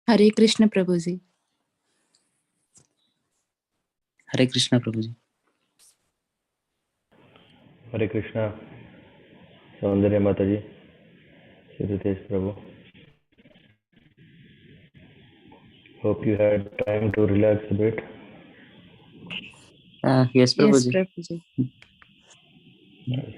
Hare Krishna Prabhuji. Hare Krishna Prabhuji. Hare Krishna. Saundarya Mataji. Sridhar Prabhu. Hope you had time to relax a bit. Yes, Prabhuji. Yes, Prabhuji. Nice.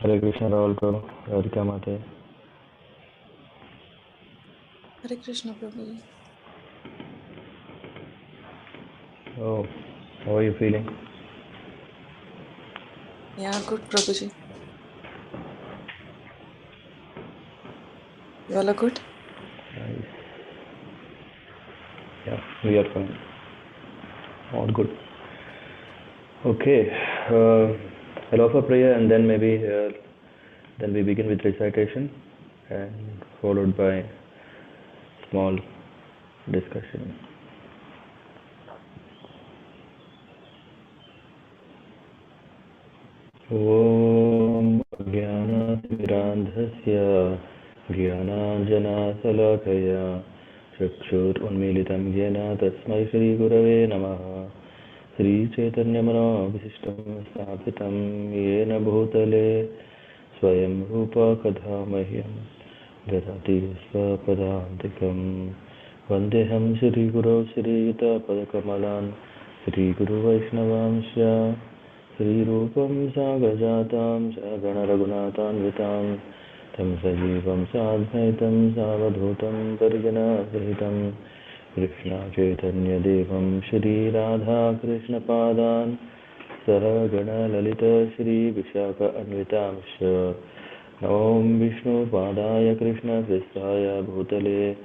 Hare Krishna Rahul Prabhu. Radhika Mate. Hare Krishna Prabhuji. Oh, how are you feeling? Yeah, good Prabhuji. You all are good? Nice. Yeah, we are fine. All good. Okay. I'll offer prayer and then maybe then we begin with recitation and followed by small discussion. Om Jnanatimirandhasya Jnananjanasalakaya Chakshurunmilitam Jena Tasmai Shri Gurave Namaha Shri Chaitanya Manovisishtam Sthapitam Yena Bhutale Swayam Rupa Kadhamahyam Dadati Swapadantikam Vandeham Shri Guru Shri Gita Padakamalan Shri Guru Vaishnavamsya Shri Rupam Sagrajatam Sagana Raghunathanvitam Tam Sajivam Sadhaitam Savadhutam Parijana Sahitam Krishna Chaitanya Devam Shri Radha Krishna Padan Sahagana Lalita Shri Vishaka Anvitamsha Om Vishnu Padaya Krishna Prestaya Bhutale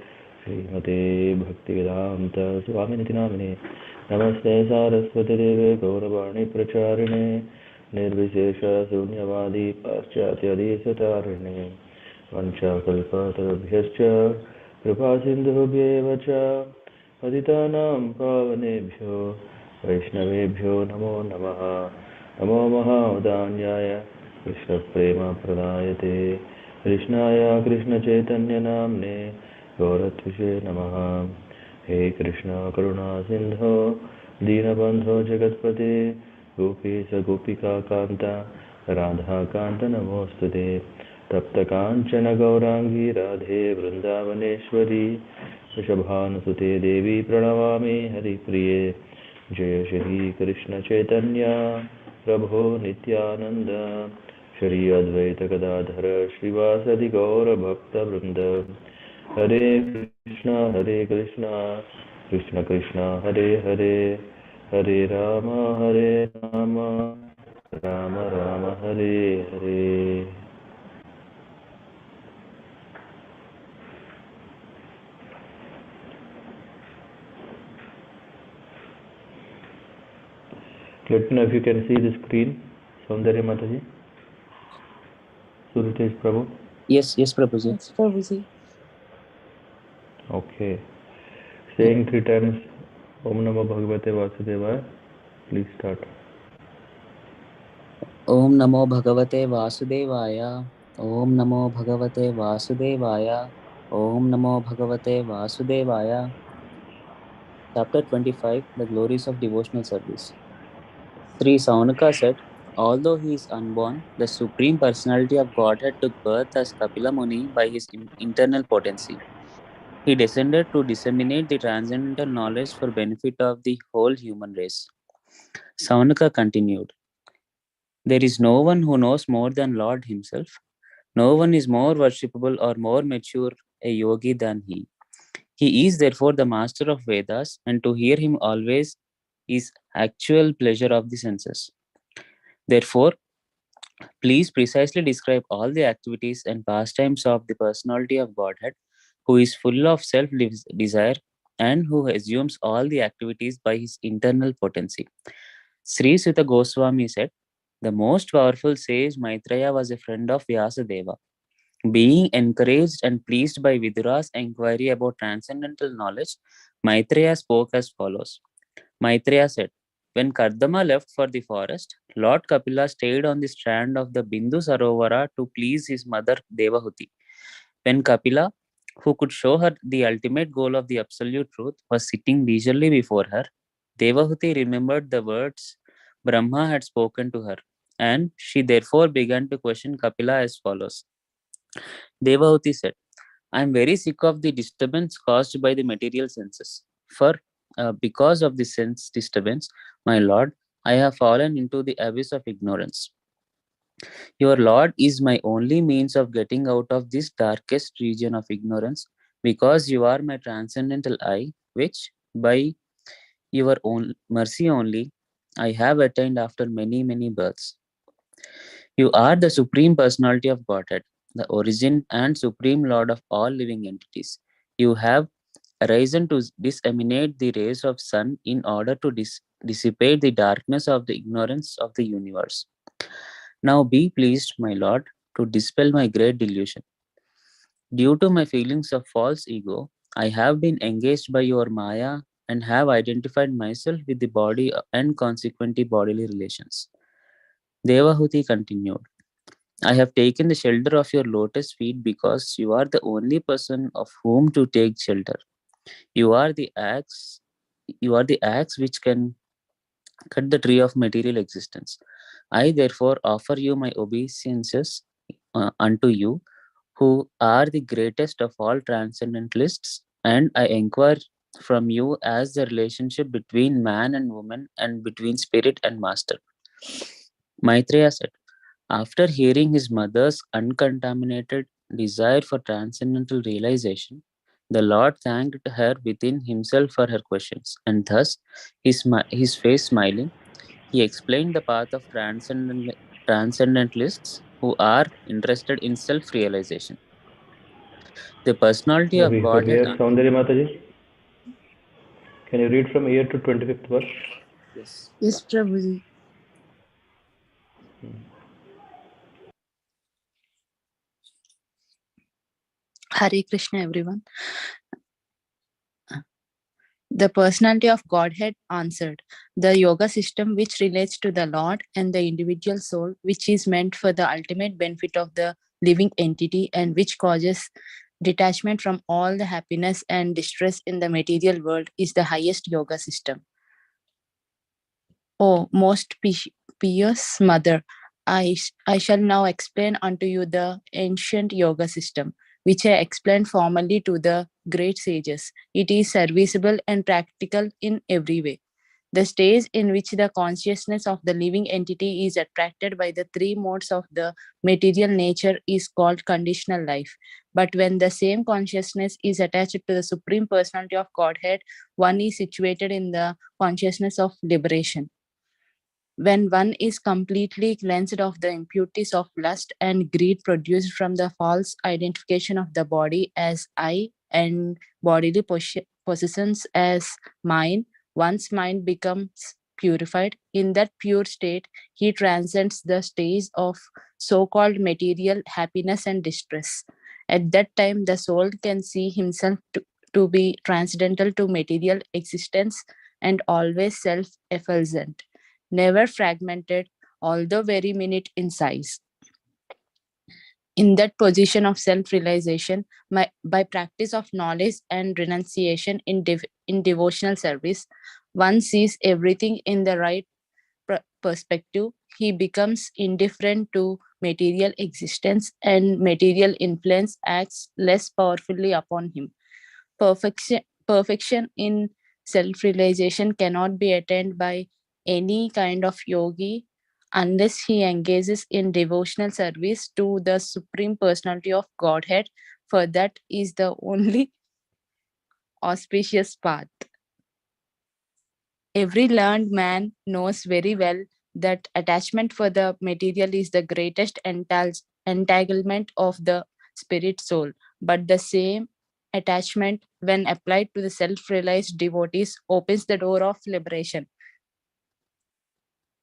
Srimate Bhaktivedanta Swamini Namine Namaste Saraswati Deve Gauravani Pracharine Nirvishesha Sunyavadi Paschatya Satarine Vanchakalpatarabhyascha Kripa Sindhubhyeva cha Patitanam Pavanebhyo Vaishnavebhyo Namo Namaha Namo Mahaudanyaya Krishna Prema Pradayate Krishnaya Krishna Chaitanya Namne Gauratvishe Namaha He Krishna Karuna Sindho Dinabandho Jagatpate Gopisa Gopika Kanta Radha Kanta Namostute Tapta Kanchana Gaurangi Radhe Vrindavaneshwari Vrishabhanusute Devi Pranavami Hari Priye Jaya Shri Krishna Chaitanya Prabhu Nityananda Shri Advaita Gadadhara Srivasadi Gaura Bhakta Vrinda Hare Krishna Krishna Krishna Hare Hare Hare Rama Rama Rama Hare Hare. Let me know if you can see the screen. Saundarya Mataji. Suritesh Prabhu. Yes, Prabhuji. Yes, Prabhuji. Okay. Saying 3 times Om Namo Bhagavate Vasudevaya. Please start. Om Namo Bhagavate Vasudevaya. Om Namo Bhagavate Vasudevaya. Om Namo Bhagavate Vasudevaya. Chapter 25, The Glories of Devotional Service. Sri Saunaka said, although he is unborn, the Supreme Personality of Godhead took birth as Kapila Muni by his internal potency. He descended to disseminate the transcendental knowledge for benefit of the whole human race. Saunaka continued, There is no one who knows more than Lord himself. No one is more worshipable or more mature a yogi than he. He is therefore the master of Vedas, and to hear him always is actual pleasure of the senses. Therefore, please precisely describe all the activities and pastimes of the personality of Godhead, who is full of self desire and who assumes all the activities by his internal potency. Sri Sutta Goswami said, the most powerful sage Maitreya was a friend of Vyasadeva. Being encouraged and pleased by Vidura's inquiry about transcendental knowledge, Maitreya spoke as follows. Maitreya said, when Kardama left for the forest, Lord Kapila stayed on the strand of the Bindu Sarovara to please his mother Devahuti. When Kapila, who could show her the ultimate goal of the absolute truth, was sitting leisurely before her, Devahuti remembered the words Brahma had spoken to her, and she therefore began to question Kapila as follows. Devahuti said, I am very sick of the disturbance caused by the material senses. For because of the sense disturbance, my lord, I have fallen into the abyss of ignorance. Your Lord is my only means of getting out of this darkest region of ignorance, because you are my transcendental eye, which, by your own mercy only, I have attained after many, many births. You are the Supreme Personality of Godhead, the origin and Supreme Lord of all living entities. You have arisen to disseminate the rays of sun in order to dissipate the darkness of the ignorance of the universe. Now be pleased, my Lord, to dispel my great delusion. Due to my feelings of false ego, I have been engaged by your Maya and have identified myself with the body and consequently bodily relations. Devahuti continued, I have taken the shelter of your lotus feet because you are the only person of whom to take shelter. You are the axe, you are the axe which can cut the tree of material existence. I therefore offer you my obeisances unto you, who are the greatest of all transcendentalists, and I inquire from you as the relationship between man and woman and between spirit and master. Maitreya said, after hearing his mother's uncontaminated desire for transcendental realization, the Lord thanked her within himself for her questions, and thus, his face smiling, he explained the path of transcendentalists who are interested in self realization. The personality Yeah, of we could Godhead. hear Saundari Mataji. Can you read from 8 to 25th verse? Yes. Yes, Prabhuji. Hare Krishna, everyone. The personality of Godhead answered, the yoga system which relates to the Lord and the individual soul, which is meant for the ultimate benefit of the living entity and which causes detachment from all the happiness and distress in the material world, is the highest yoga system. O most pious mother, I shall now explain unto you the ancient yoga system, which I explained formerly to the great sages. It is serviceable and practical in every way. The stage in which the consciousness of the living entity is attracted by the three modes of the material nature is called conditional life. But when the same consciousness is attached to the Supreme Personality of Godhead, one is situated in the consciousness of liberation. When one is completely cleansed of the impurities of lust and greed produced from the false identification of the body as I and bodily possessions as mine, one's mind becomes purified. In that pure state, he transcends the stage of so called material happiness and distress. At that time, the soul can see himself to be transcendental to material existence and always self effulgent, never fragmented, although very minute in size. In that position of self-realization, by practice of knowledge and renunciation in devotional service, one sees everything in the right perspective. He becomes indifferent to material existence and material influence acts less powerfully upon him. Perfection in self realization cannot be attained by any kind of yogi unless he engages in devotional service to the Supreme Personality of Godhead, for that is the only auspicious path. Every learned man knows very well that attachment for the material is the greatest entanglement of the spirit soul, but the same attachment, when applied to the self realized devotees, opens the door of liberation.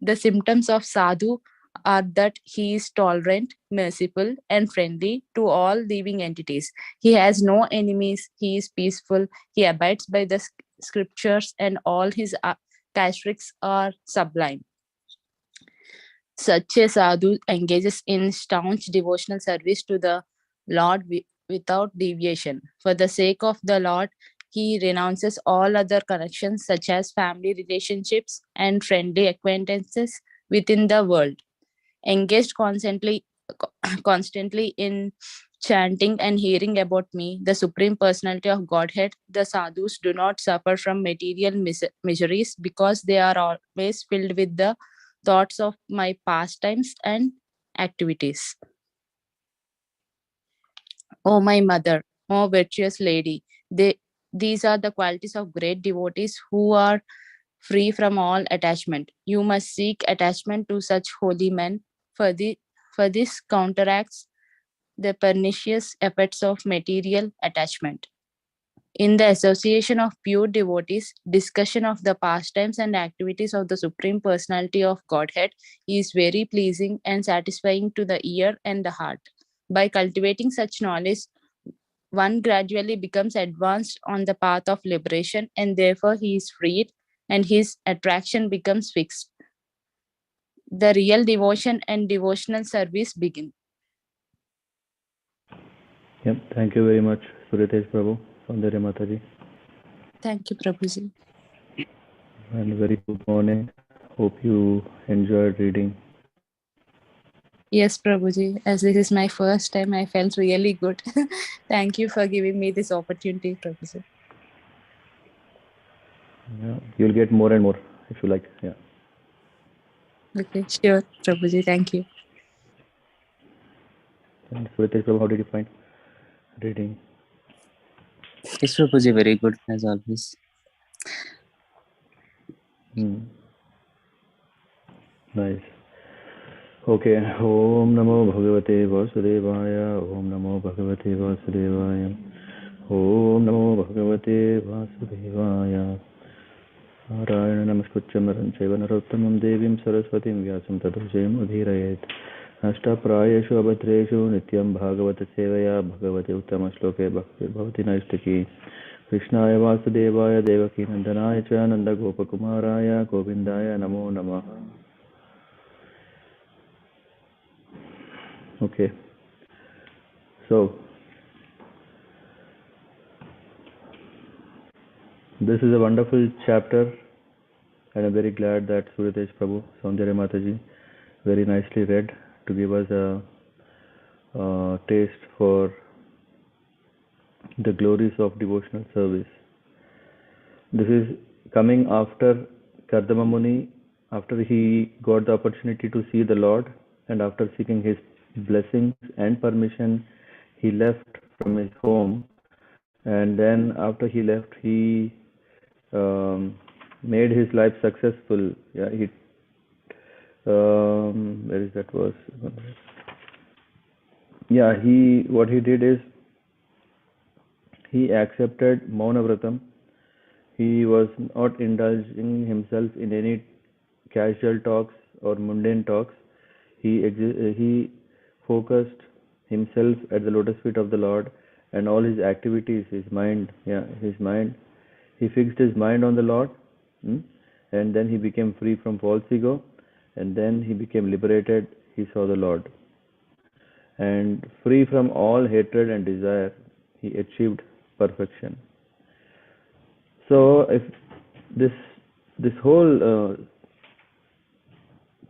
The symptoms of sadhu are that he is tolerant, merciful, and friendly to all living entities. He has no enemies, he is peaceful, he abides by the scriptures, and all his characteristics are sublime. Such a sadhu engages in staunch devotional service to the Lord without deviation. For the sake of the Lord, he renounces all other connections such as family relationships and friendly acquaintances within the world. Engaged constantly in chanting and hearing about me, the Supreme Personality of Godhead, the sadhus do not suffer from material miseries because they are always filled with the thoughts of my pastimes and activities. O my mother, O virtuous lady, these are the qualities of great devotees who are free from all attachment. You must seek attachment to such holy men, for this counteracts the pernicious effects of material attachment. In the association of pure devotees, discussion of the pastimes and activities of the Supreme Personality of Godhead is very pleasing and satisfying to the ear and the heart. By cultivating such knowledge, one gradually becomes advanced on the path of liberation, and therefore he is freed and his attraction becomes fixed. The real devotion and devotional service begin. Yep, thank you very much, Suritesh Prabhu, Soundarya Mataji. Thank you, Prabhuji. And very good morning. Hope you enjoyed reading. Yes, Prabhuji. As this is my first time, I felt really good. Thank you for giving me this opportunity, Prabhuji. Yeah, you'll get more and more if you like. Yeah. Okay, sure, Prabhuji. Thank you. And Suritesh Prabhu, how did you find reading? Yes, Prabhuji, very good as always. Nice. Okay. Om Namo Bhagavate Vasudevaya. Om Namo Bhagavate Vasudevaya. Om Namo Bhagavate Vasudevaya. Narayana Namaskutcham Naranchaiva Narottamam Devim Saraswatim Vyasam Tato Jayamudhirayet. Ashtaprayeshu abhadreshu nityam bhagavata sevaya bhagavate uttama shloke bhakti bhavati naistaki. Krishnaya Vasudevaya Devaki Nandanaya Cha Nanda Gopakumaraya Govindaya Namo Namaha. Okay. So, this is a wonderful chapter, and I'm very glad that Suritesh Prabhu, Soundarya Mataji, very nicely read to give us a taste for the glories of devotional service. This is coming after Kardama Muni, after he got the opportunity to see the Lord, and after seeking his blessings and permission, he left from his home, and then after he left, he made his life successful. Yeah, he where is that verse? Yeah, what he did is he accepted Maunavratam. He was not indulging himself in any casual talks or mundane talks. He focused himself at the lotus feet of the Lord, and all his activities, his mind, he fixed his mind on the Lord, and then he became free from false ego, and then he became liberated. He saw the Lord, and free from all hatred and desire, he achieved perfection. So, if this whole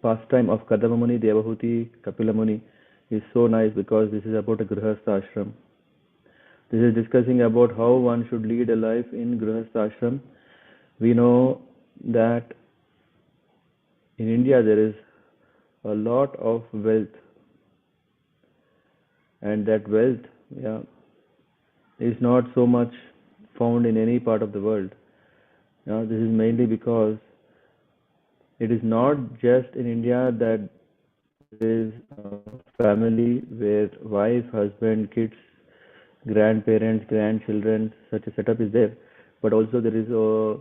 pastime of Kadama Muni, Devahuti, Kapila Muni is so nice because this is about a Grihastha ashram. This is discussing about how one should lead a life in Grihastha ashram. We know that in India there is a lot of wealth, and that wealth, is not so much found in any part of the world. This is mainly because it is not just in India that there is a family where wife, husband, kids, grandparents, grandchildren, such a setup is there, but also there is a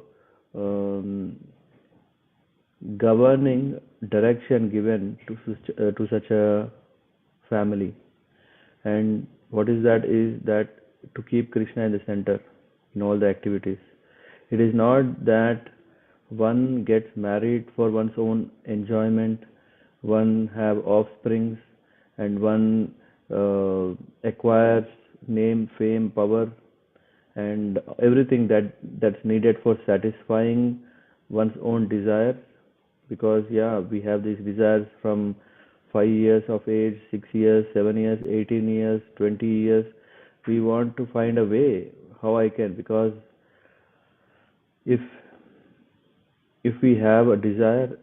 governing direction given to such a family. And what is that? Is that to keep Krishna in the center in all the activities. It is not that one gets married for one's own enjoyment, one have offsprings, and one acquires name, fame, power, and everything that's needed for satisfying one's own desires. Because we have these desires from 5 years of age, 6 years, 7 years, 18 years, 20 years. We want to find a way how I can, because if we have a desire,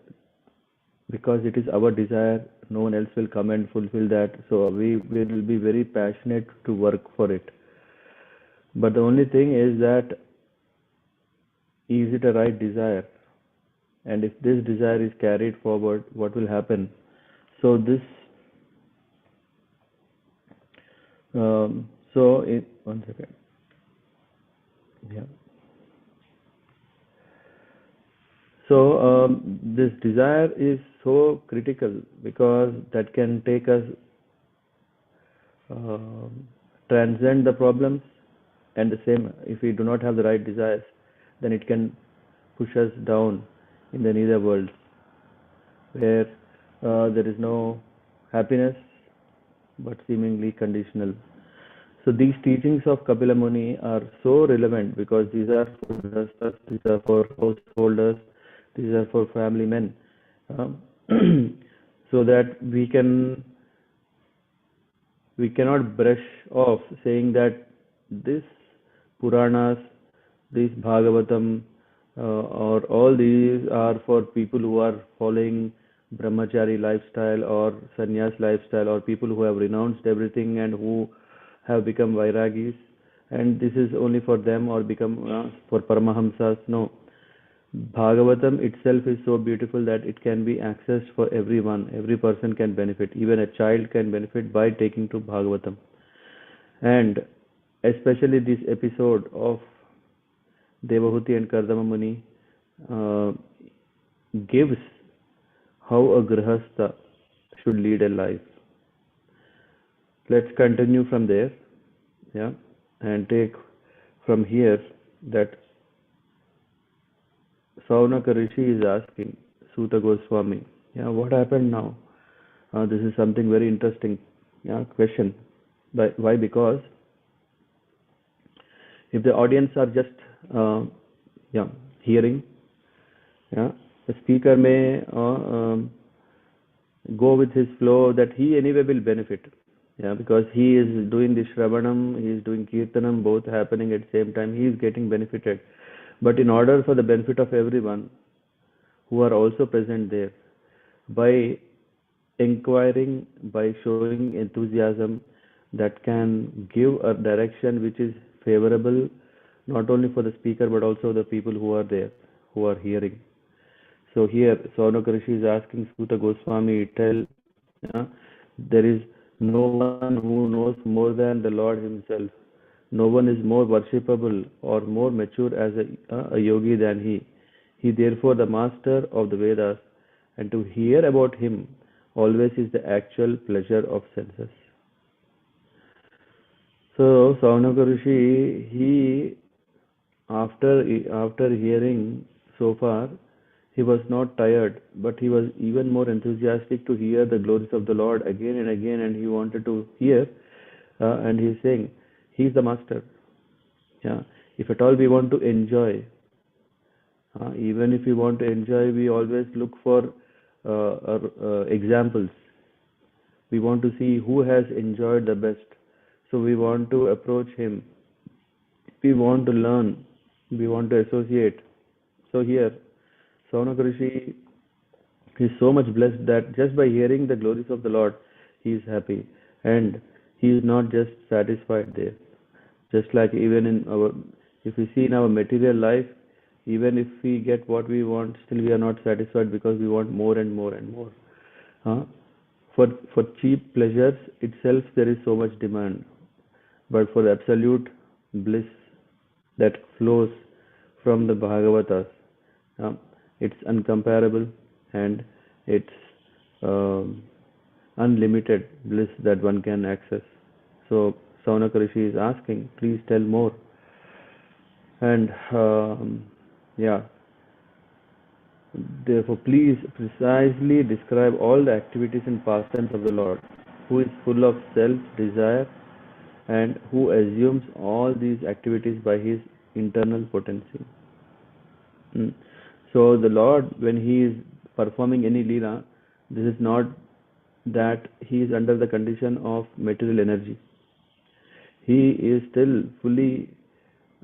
because it is our desire, no one else will come and fulfill that. So we will be very passionate to work for it. But the only thing is that, is it a right desire? And if this desire is carried forward, what will happen? So this, one second. So this desire is so critical, because that can take us transcend the problems, and the same, if we do not have the right desires, then it can push us down in the nether worlds, where there is no happiness but seemingly conditional. So these teachings of Kapila Muni are so relevant, because these are for grihasthas, these are for householders, these are for family men, so that we cannot brush off saying that this Puranas, this Bhagavatam, or all these are for people who are following brahmachari lifestyle or sannyas lifestyle, or people who have renounced everything and who have become vairagis, and this is only for them, or become for Paramahamsas. No. Bhagavatam itself is so beautiful that it can be accessed for everyone. Every person can benefit. Even a child can benefit by taking to Bhagavatam. And especially this episode of Devahuti and Kardama Muni gives how a grihastha should lead a life. Let's continue from there, and take from here that Saunaka Rishi is asking Suta Goswami, what happened now? This is something very interesting question. Why? Because if the audience are just hearing, the speaker may go with his flow, that he anyway will benefit, because he is doing the Shravanam, he is doing Kirtanam, both happening at the same time, he is getting benefited. But in order for the benefit of everyone who are also present there, by inquiring, by showing enthusiasm, that can give a direction which is favorable not only for the speaker but also the people who are there, who are hearing. So here Saunaka Rishi is asking Suta Goswami, tell, there is no one who knows more than the Lord himself. No one is more worshipable or more mature as a yogi than he. He therefore the master of the Vedas, and to hear about him always is the actual pleasure of senses. So Saunaka Rishi, he after hearing so far, he was not tired, but he was even more enthusiastic to hear the glories of the Lord again and again, and he wanted to hear, and he is saying, he is the master. If at all we want to enjoy, even if we want to enjoy, we always look for examples. We want to see who has enjoyed the best. So we want to approach him. We want to learn. We want to associate. So here, Saunaka Rishi He is so much blessed that just by hearing the glories of the Lord, he is happy. And he is not just satisfied there. Just like even in our, if we see in our material life, even if we get what we want, still we are not satisfied because we want more and more and more. Huh? For cheap pleasures itself, there is so much demand. But for the absolute bliss that flows from the Bhagavatas, it's uncomparable and it's unlimited bliss that one can access. So Saunaka Rishi is asking, please tell more. And yeah, therefore please precisely describe all the activities and pastimes of the Lord, who is full of self-desire and who assumes all these activities by his internal potency. So the Lord, when he is performing any Leela, this is not that he is under the condition of material energy. He is still fully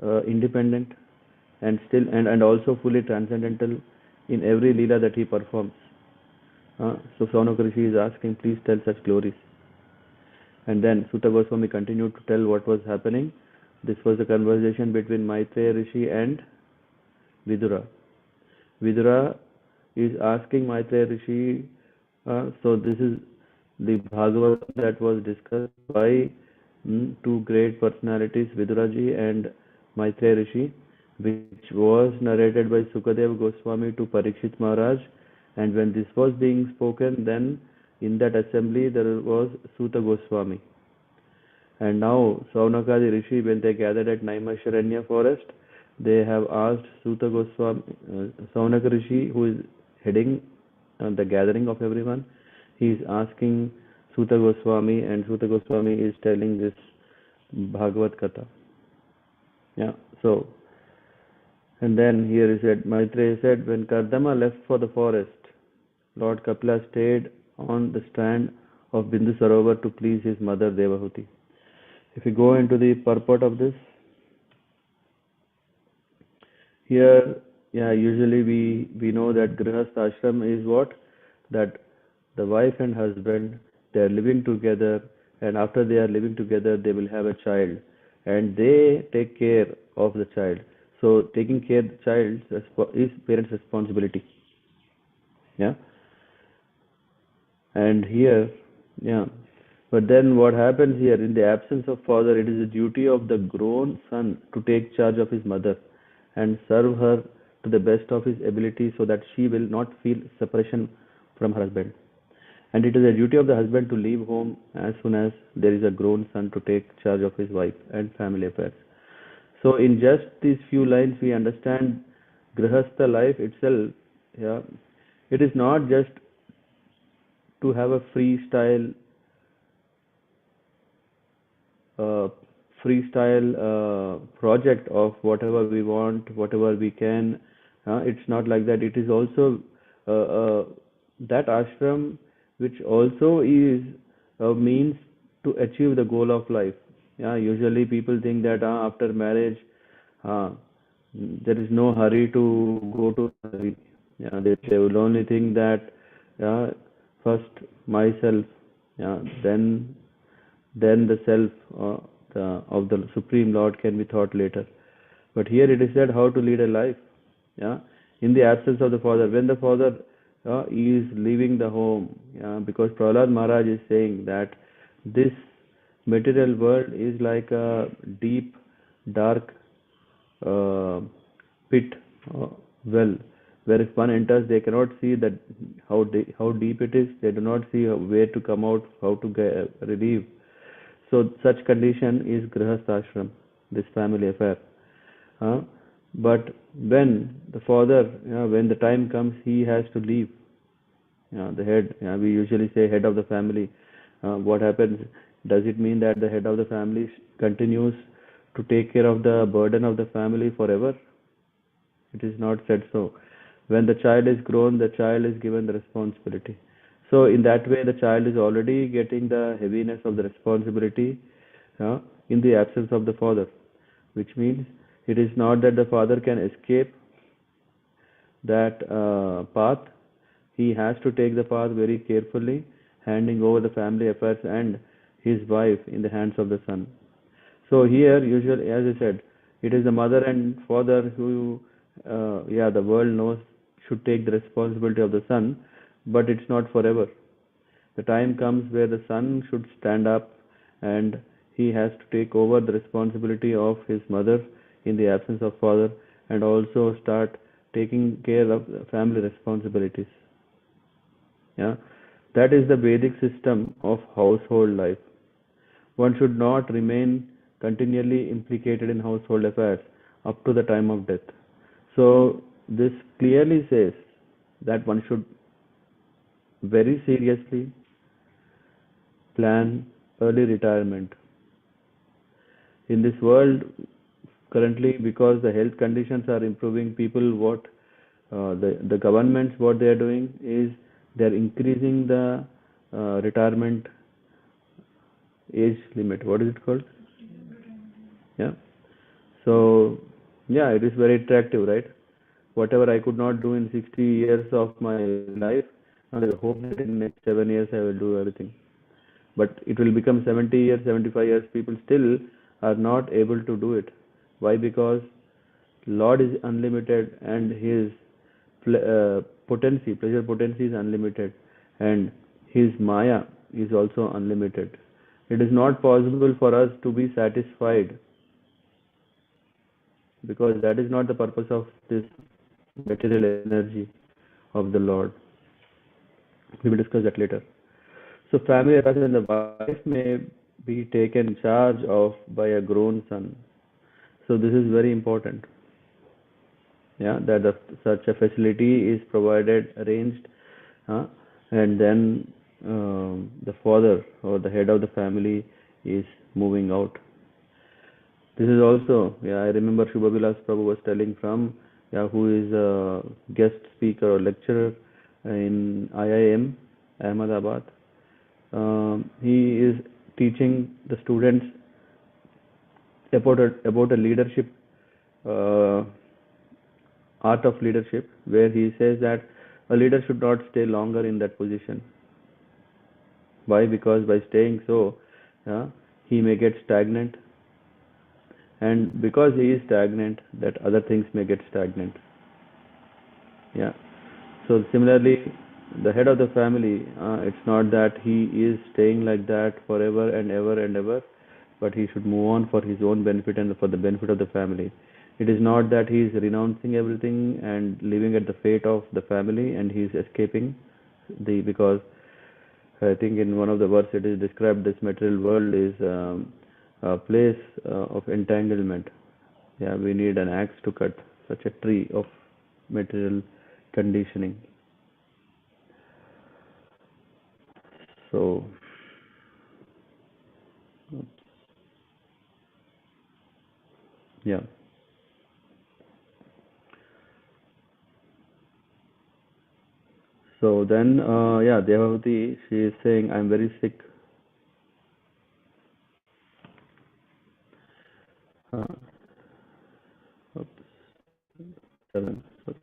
independent and also fully transcendental in every Leela that he performs. So Saunaka Rishi is asking, please tell such glories. And then Sutta Goswami continued to tell what was happening. This was a conversation between Maitreya Rishi and Vidura. Vidura is asking Maitreya Rishi, so this is the Bhagavatam that was discussed by two great personalities, Viduraji and Maitreya Rishi, which was narrated by Sukadeva Goswami to Parikshit Maharaj. And when this was being spoken, then in that assembly there was Suta Goswami. And now Saunakadi Rishi, when they gathered at Naimisharanya forest, they have asked Suta Goswami, Saunaka Rishi, who is heading the gathering of everyone, he is asking Suta Goswami, and Suta Goswami is telling this Bhagavad Katha. Yeah, so, and then here he said, Maitreya said, when Kardama left for the forest, Lord Kapila stayed on the strand of Bindu Sarovar to please his mother Devahuti. If we go into the purport of this, here, yeah, usually we know that Grihastha Ashram is what? That the wife and husband, they are living together, and after they are living together, they will have a child, and they take care of the child. So taking care of the child is parents' responsibility. Yeah. And here, yeah. But then what happens here, in the absence of father, it is the duty of the grown son to take charge of his mother and serve her to the best of his ability so that she will not feel separation from her husband. And it is the duty of the husband to leave home as soon as there is a grown son to take charge of his wife and family affairs. So in just these few lines, we understand Grihastha life itself. Yeah, it is not just to have a freestyle project of whatever we want, whatever we can. It's not like that. It is also that ashram which also is a means to achieve the goal of life. Yeah, usually people think that after marriage, there is no hurry to go to Hari. Yeah, they will only think that first myself, then the self of the Supreme Lord can be thought later. But here it is said how to lead a life. Yeah, in the absence of the father, when the father is leaving the home, because Prahlad Maharaj is saying that this material world is like a deep, dark pit, well, where if one enters, they cannot see that how deep it is. They do not see where to come out, how to relieve. So such condition is Grihastha Ashram, this family affair. But when the father, when the time comes, he has to leave. The head, we usually say head of the family. What happens? Does it mean that the head of the family continues to take care of the burden of the family forever? It is not said so. When the child is grown, the child is given the responsibility. So in that way, the child is already getting the heaviness of the responsibility in the absence of the father, which means it is not that the father can escape that path. he has to take the path very carefully, handing over the family affairs and his wife in the hands of the son. So here, usually, as I said, it is the mother and father who, the world knows should take the responsibility of the son, but it's not forever. The time comes where the son should stand up and he has to take over the responsibility of his mother in the absence of father, and also start taking care of the family responsibilities. Yeah, that is the Vedic system of household life. One should not remain continually implicated in household affairs up to the time of death. So this clearly says that one should very seriously plan early retirement. In this world currently, because the health conditions are improving, people the governments, what they are doing is they are increasing the retirement age limit. What is it called? Yeah. So yeah, it is very attractive, right? Whatever I could not do in 60 years of my life, I hope that in the next 7 years I will do everything. But it will become 70 years, 75 years, people still are not able to do it. Why? Because Lord is unlimited and his pleasure potency is unlimited, and his Maya is also unlimited. It is not possible for us to be satisfied, because that is not the purpose of this material energy of the Lord. We will discuss that later. So family affairs and the wife may be taken charge of by a grown son. So this is very important. Yeah, that such a facility is provided, arranged, and then the father or the head of the family is moving out. This is also, I remember Shubhavilas Prabhu was telling from, who is a guest speaker or lecturer in IIM, Ahmedabad. He is teaching the students about a leadership, art of leadership, where he says that a leader should not stay longer in that position. Why? Because by staying so, he may get stagnant, and because he is stagnant, that other things may get stagnant. Yeah. So similarly, the head of the family, it's not that he is staying like that forever and ever, but he should move on for his own benefit and for the benefit of the family. It is not that he is renouncing everything and living at the fate of the family and he is escaping because I think in one of the verses it is described this material world is a place of entanglement. Yeah, we need an axe to cut such a tree of material conditioning. So yeah. So then, Devavati, she is saying, I'm very sick. Oops, 7. Sorry.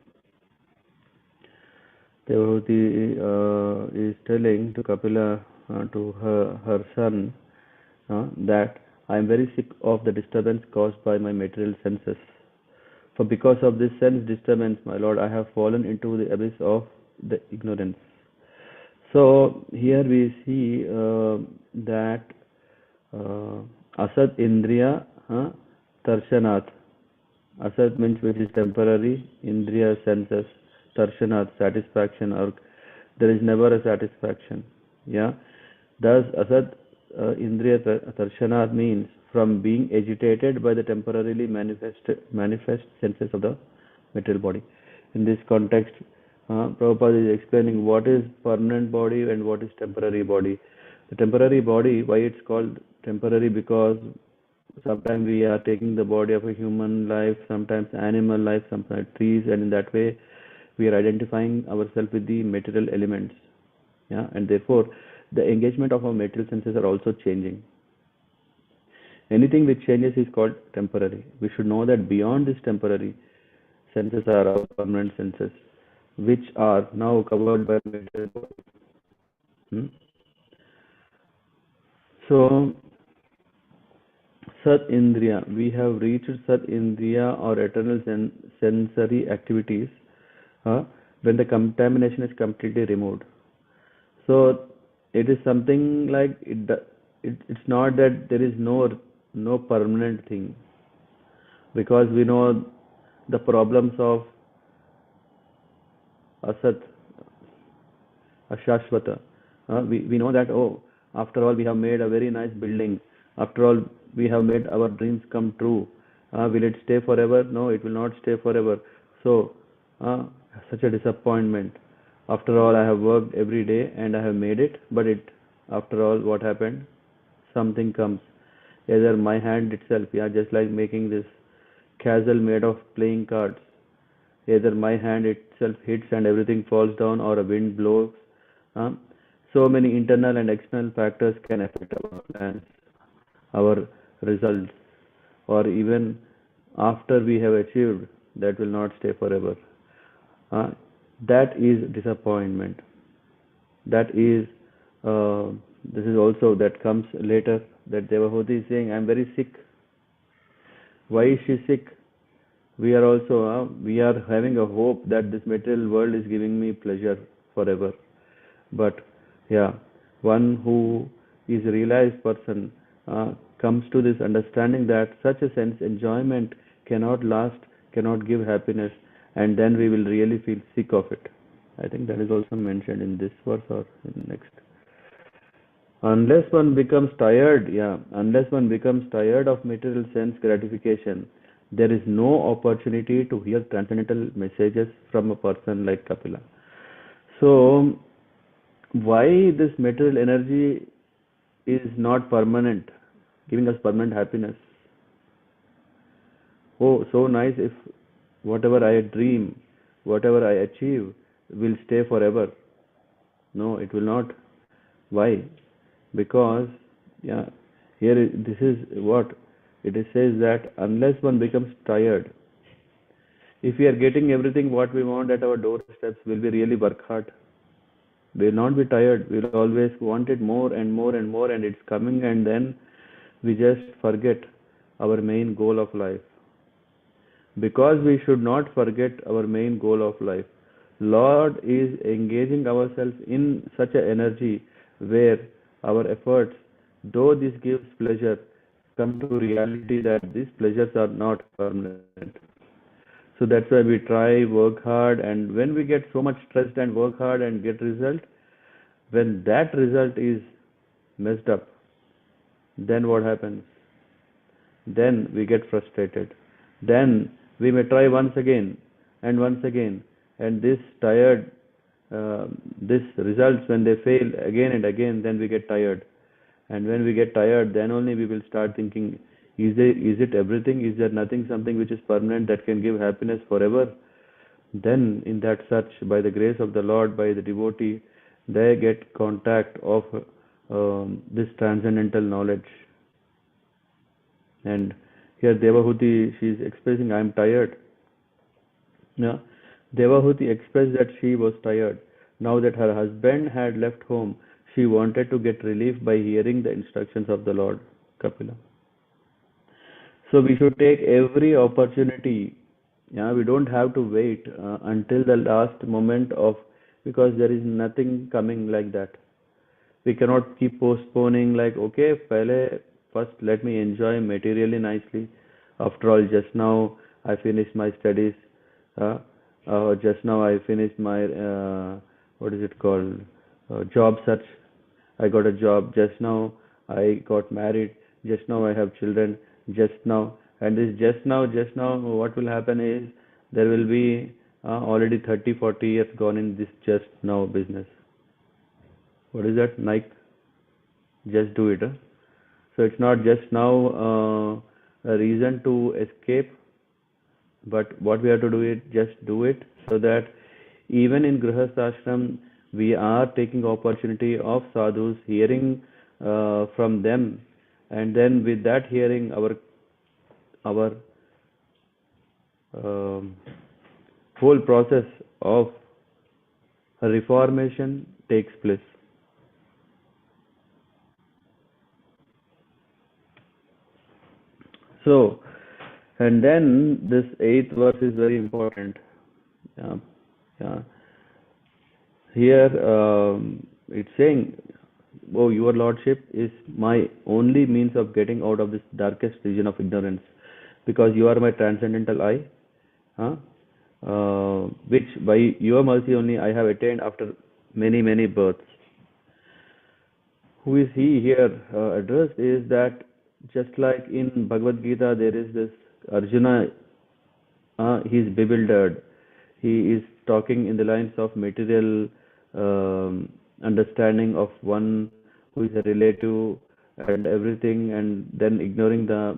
Devavati is telling to Kapila, to her son, that I am very sick of the disturbance caused by my material senses. For because of this sense disturbance, my Lord, I have fallen into the abyss of the ignorance. So here we see that Asad Indriya Tarshanat. Asad means which is temporary, Indriya senses, Tarshanat satisfaction, or there is never a satisfaction. Yeah. Thus Asad Indriya Tarshanat means from being agitated by the temporarily manifest senses of the material body. In this context, Prabhupada is explaining what is permanent body and what is temporary body. The temporary body, why it's called temporary, because sometimes we are taking the body of a human life, sometimes animal life, sometimes trees, and in that way we are identifying ourselves with the material elements. Yeah, and therefore the engagement of our material senses are also changing. Anything which changes is called temporary. We should know that beyond this temporary, senses are our permanent senses. which are now covered by material body. So, Sat Indriya, we have reached Sat Indriya or eternal sensory activities when the contamination is completely removed. So, it is something like it's not that there is no permanent thing, because we know the problems of Asat, Ashashvata. We know that, oh, after all, we have made a very nice building. After all, we have made our dreams come true. Will it stay forever? No, it will not stay forever. So, uh, such a disappointment. After all, I have worked every day and I have made it, but after all, what happened? Something comes. Either my hand itself, yeah, just like making this castle made of playing cards. Either my hand itself hits and everything falls down, or a wind blows. Uh, so many internal and external factors can affect our plans, our results, or even after we have achieved, that will not stay forever. Uh, that is disappointment. That is, this is also that comes later, that Devahuti is saying, I am very sick. Why is she sick? We are also, we are having a hope that this material world is giving me pleasure forever. But yeah, one who is a realized person comes to this understanding that such a sense enjoyment cannot last, cannot give happiness, and then we will really feel sick of it. I think that is also mentioned in this verse or in next. Unless one becomes tired, unless one becomes tired of material sense gratification, there is no opportunity to hear transcendental messages from a person like Kapila. So, why this material energy is not permanent, giving us permanent happiness? Oh, so nice if whatever I dream, whatever I achieve will stay forever. No, it will not. Why? Because, yeah, this is what it says, that unless one becomes tired, if we are getting everything what we want at our doorsteps, will we really work hard? We will not be tired. We will always want it more and more and more, and it's coming, and then we just forget our main goal of life. Because we should not forget our main goal of life, Lord is engaging ourselves in such an energy where our efforts, though this gives pleasure, come to reality that these pleasures are not permanent. So that's why we try, work hard, and when we get so much stressed and work hard and get result, when that result is messed up, then what happens? Then we get frustrated. Then we may try once again and once again, and this results, when they fail again and again, then we get tired. And when we get tired, then only we will start thinking, is it everything? Is there nothing, something which is permanent that can give happiness forever? Then in that search, by the grace of the Lord, by the devotee, they get contact of this transcendental knowledge. And here Devahuti, she is expressing, I am tired. Yeah. Devahuti expressed that she was tired. Now that her husband had left home, she wanted to get relief by hearing the instructions of the Lord, Kapila. So we should take every opportunity. Yeah, we don't have to wait until the last moment of, because there is nothing coming like that. We cannot keep postponing, like, okay, first let me enjoy materially nicely. After all, just now I finished my studies. Uh, just now I finished my, what is it called, job search. I got a job. Just now I got married. Just now I have children. Just now. And this just now, what will happen is there will be already 30, 40 years gone in this just now business. What is that? Nike? Just do it. Huh? So it's not just now a reason to escape, but what we have to do is just do it, so that even in Grihastha we are taking opportunity of sadhus, hearing from them, and then with that hearing, our whole process of a reformation takes place. So, and then this 8th verse is very important. Yeah, yeah. Here it's saying, "Oh, your lordship is my only means of getting out of this darkest region of ignorance, because you are my transcendental I, huh? Which by your mercy only I have attained after many, many births." Who is he here addressed is that just like in Bhagavad Gita, there is this Arjuna, he is bewildered. He is talking in the lines of material understanding of one who is a relative and everything, and then ignoring the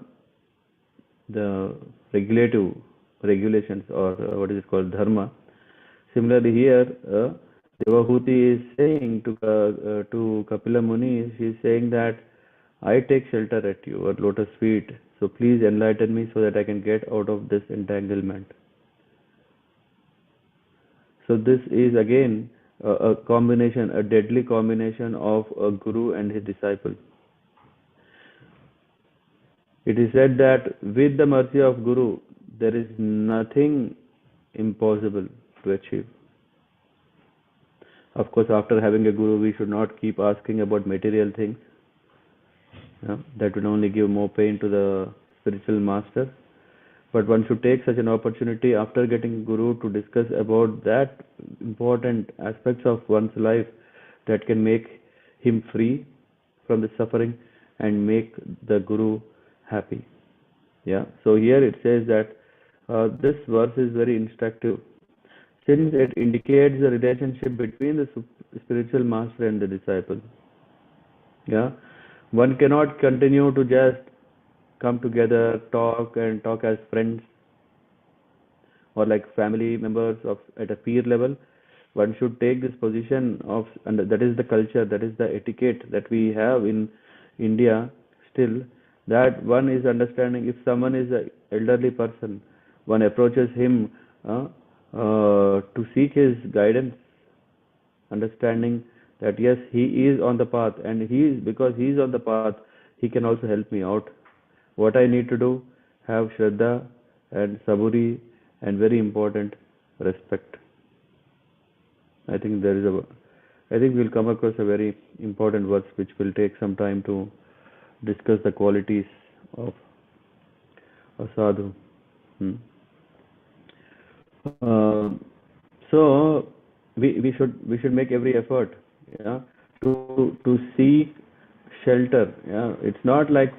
regulations, or what is it called, dharma. Similarly, here Devahuti is saying to Kapila Muni, she is saying that I take shelter at your lotus feet, so please enlighten me so that I can get out of this entanglement. So this is again a combination, a deadly combination of a guru and his disciple. It is said that with the mercy of Guru, there is nothing impossible to achieve. Of course, after having a Guru, we should not keep asking about material things. That will only give more pain to the spiritual master. But one should take such an opportunity after getting Guru to discuss about that important aspects of one's life that can make him free from the suffering and make the Guru happy. Yeah. So here it says that this verse is very instructive, since it indicates the relationship between the spiritual master and the disciple. Yeah. One cannot continue to just come together, talk as friends or like family members at a peer level. One should take this position of, and that is the culture, that is the etiquette that we have in India still, that one is understanding if someone is an elderly person, one approaches him to seek his guidance, understanding that yes, he is on the path, and because he is on the path, he can also help me out. What I need to do, have Shraddha and Saburi, and very important, respect. I think we'll come across a very important verse which will take some time to discuss the qualities of a sadhu. So we should make every effort, yeah, to seek shelter. Yeah, it's not like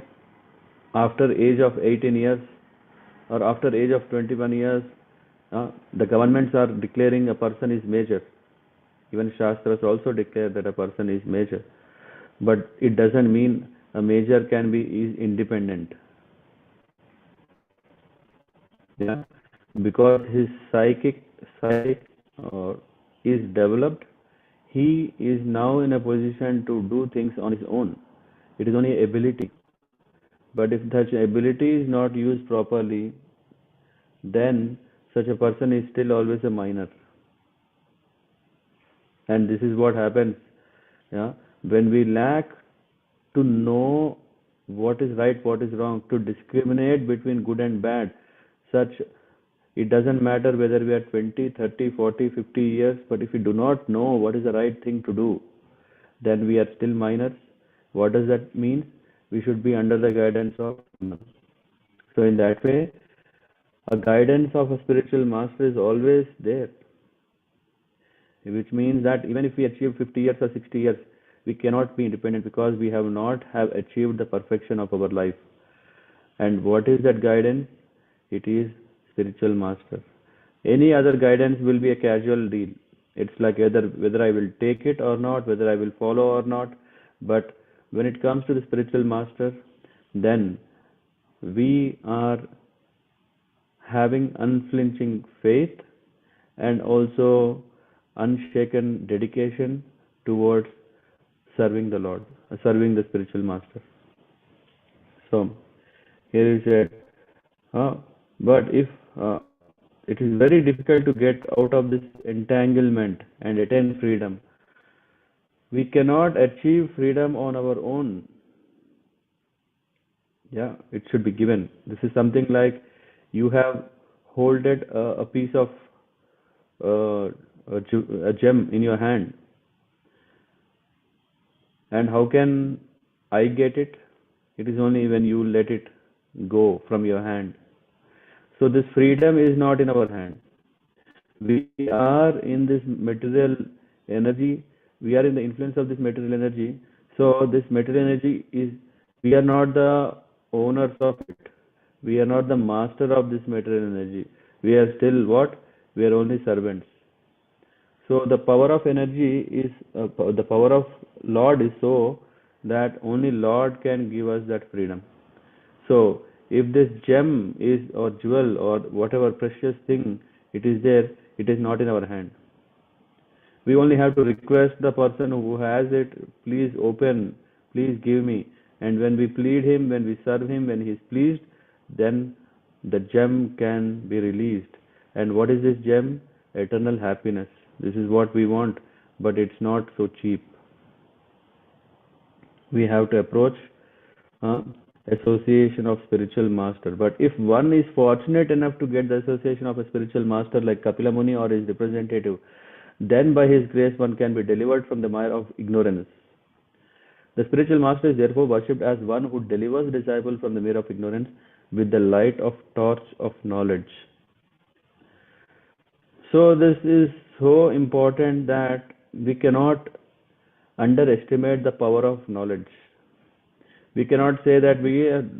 after age of 18 years or after age of 21 years, the governments are declaring a person is major. Even Shastras also declare that a person is major. But it doesn't mean a major is independent. Yeah, because his psyche is developed, he is now in a position to do things on his own. It is only ability. But if such ability is not used properly, then such a person is still always a minor. And this is what happens, yeah, when we lack to know what is right, what is wrong, to discriminate between good and bad. It doesn't matter whether we are 20, 30, 40, 50 years, but if we do not know what is the right thing to do, then we are still minors. What does that mean? We should be under the guidance of someone. So in that way, a guidance of a spiritual master is always there, which means that even if we achieve 50 years or 60 years, we cannot be independent because we have not achieved the perfection of our life. And what is that guidance? It is spiritual master. Any other guidance will be a casual deal. It's like whether I will take it or not, whether I will follow or not. But when it comes to the spiritual master, then we are having unflinching faith and also unshaken dedication towards serving the Lord, serving the spiritual master. So here is it. But if it is very difficult to get out of this entanglement and attain freedom. We cannot achieve freedom on our own. Yeah, it should be given. This is something like you have holded a piece of a gem in your hand, and how can I get it? It is only when you let it go from your hand. So this freedom is not in our hand. We are in this material energy. We are in the influence of this material energy. So this material energy is, we are not the owners of it. We are not the master of this material energy. We are still what? We are only servants. So the power of energy is, the power of Lord is so that only Lord can give us that freedom. So if this gem is, or jewel, or whatever precious thing it is there, it is not in our hand. We only have to request the person who has it, please open, please give me. And when we plead him, when we serve him, when he is pleased, then the gem can be released. And what is this gem? Eternal happiness. This is what we want, but it's not so cheap. We have to approach association of spiritual master. But if one is fortunate enough to get the association of a spiritual master like Kapila Muni or his representative, then by his grace one can be delivered from the mire of ignorance. The spiritual master is therefore worshipped as one who delivers the disciple from the mire of ignorance with the light of torch of knowledge. So this is so important that we cannot underestimate the power of knowledge. We cannot say that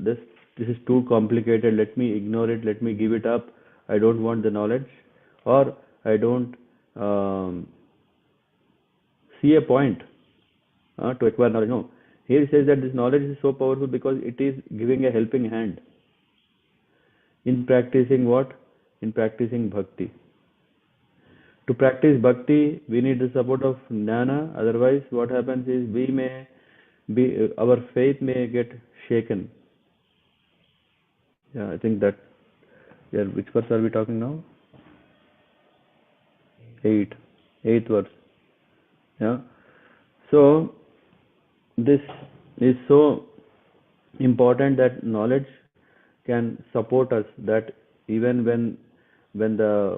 this is too complicated, let me ignore it, let me give it up, I don't want the knowledge, or I don't see a point to acquire knowledge. No. Here it says that this knowledge is so powerful because it is giving a helping hand in practicing what? In practicing bhakti. To practice bhakti, we need the support of jnana. Otherwise, what happens is our faith may get shaken. Yeah, I think that. Yeah, which verse are we talking now? 8th verse. Yeah. So this is so important that knowledge can support us. That even when the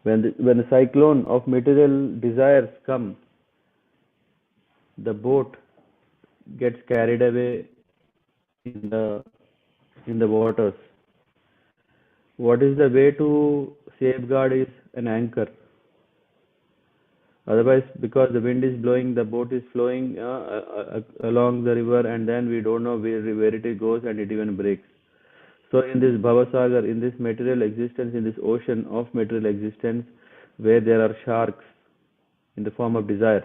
when the cyclone of material desires come, the boat gets carried away in the waters. What is the way to safeguard is an anchor. Otherwise, because the wind is blowing, the boat is flowing along the river, and then we don't know where it goes, and it even breaks. So in this Bhavasagar, in this material existence, in this ocean of material existence, where there are sharks in the form of desires,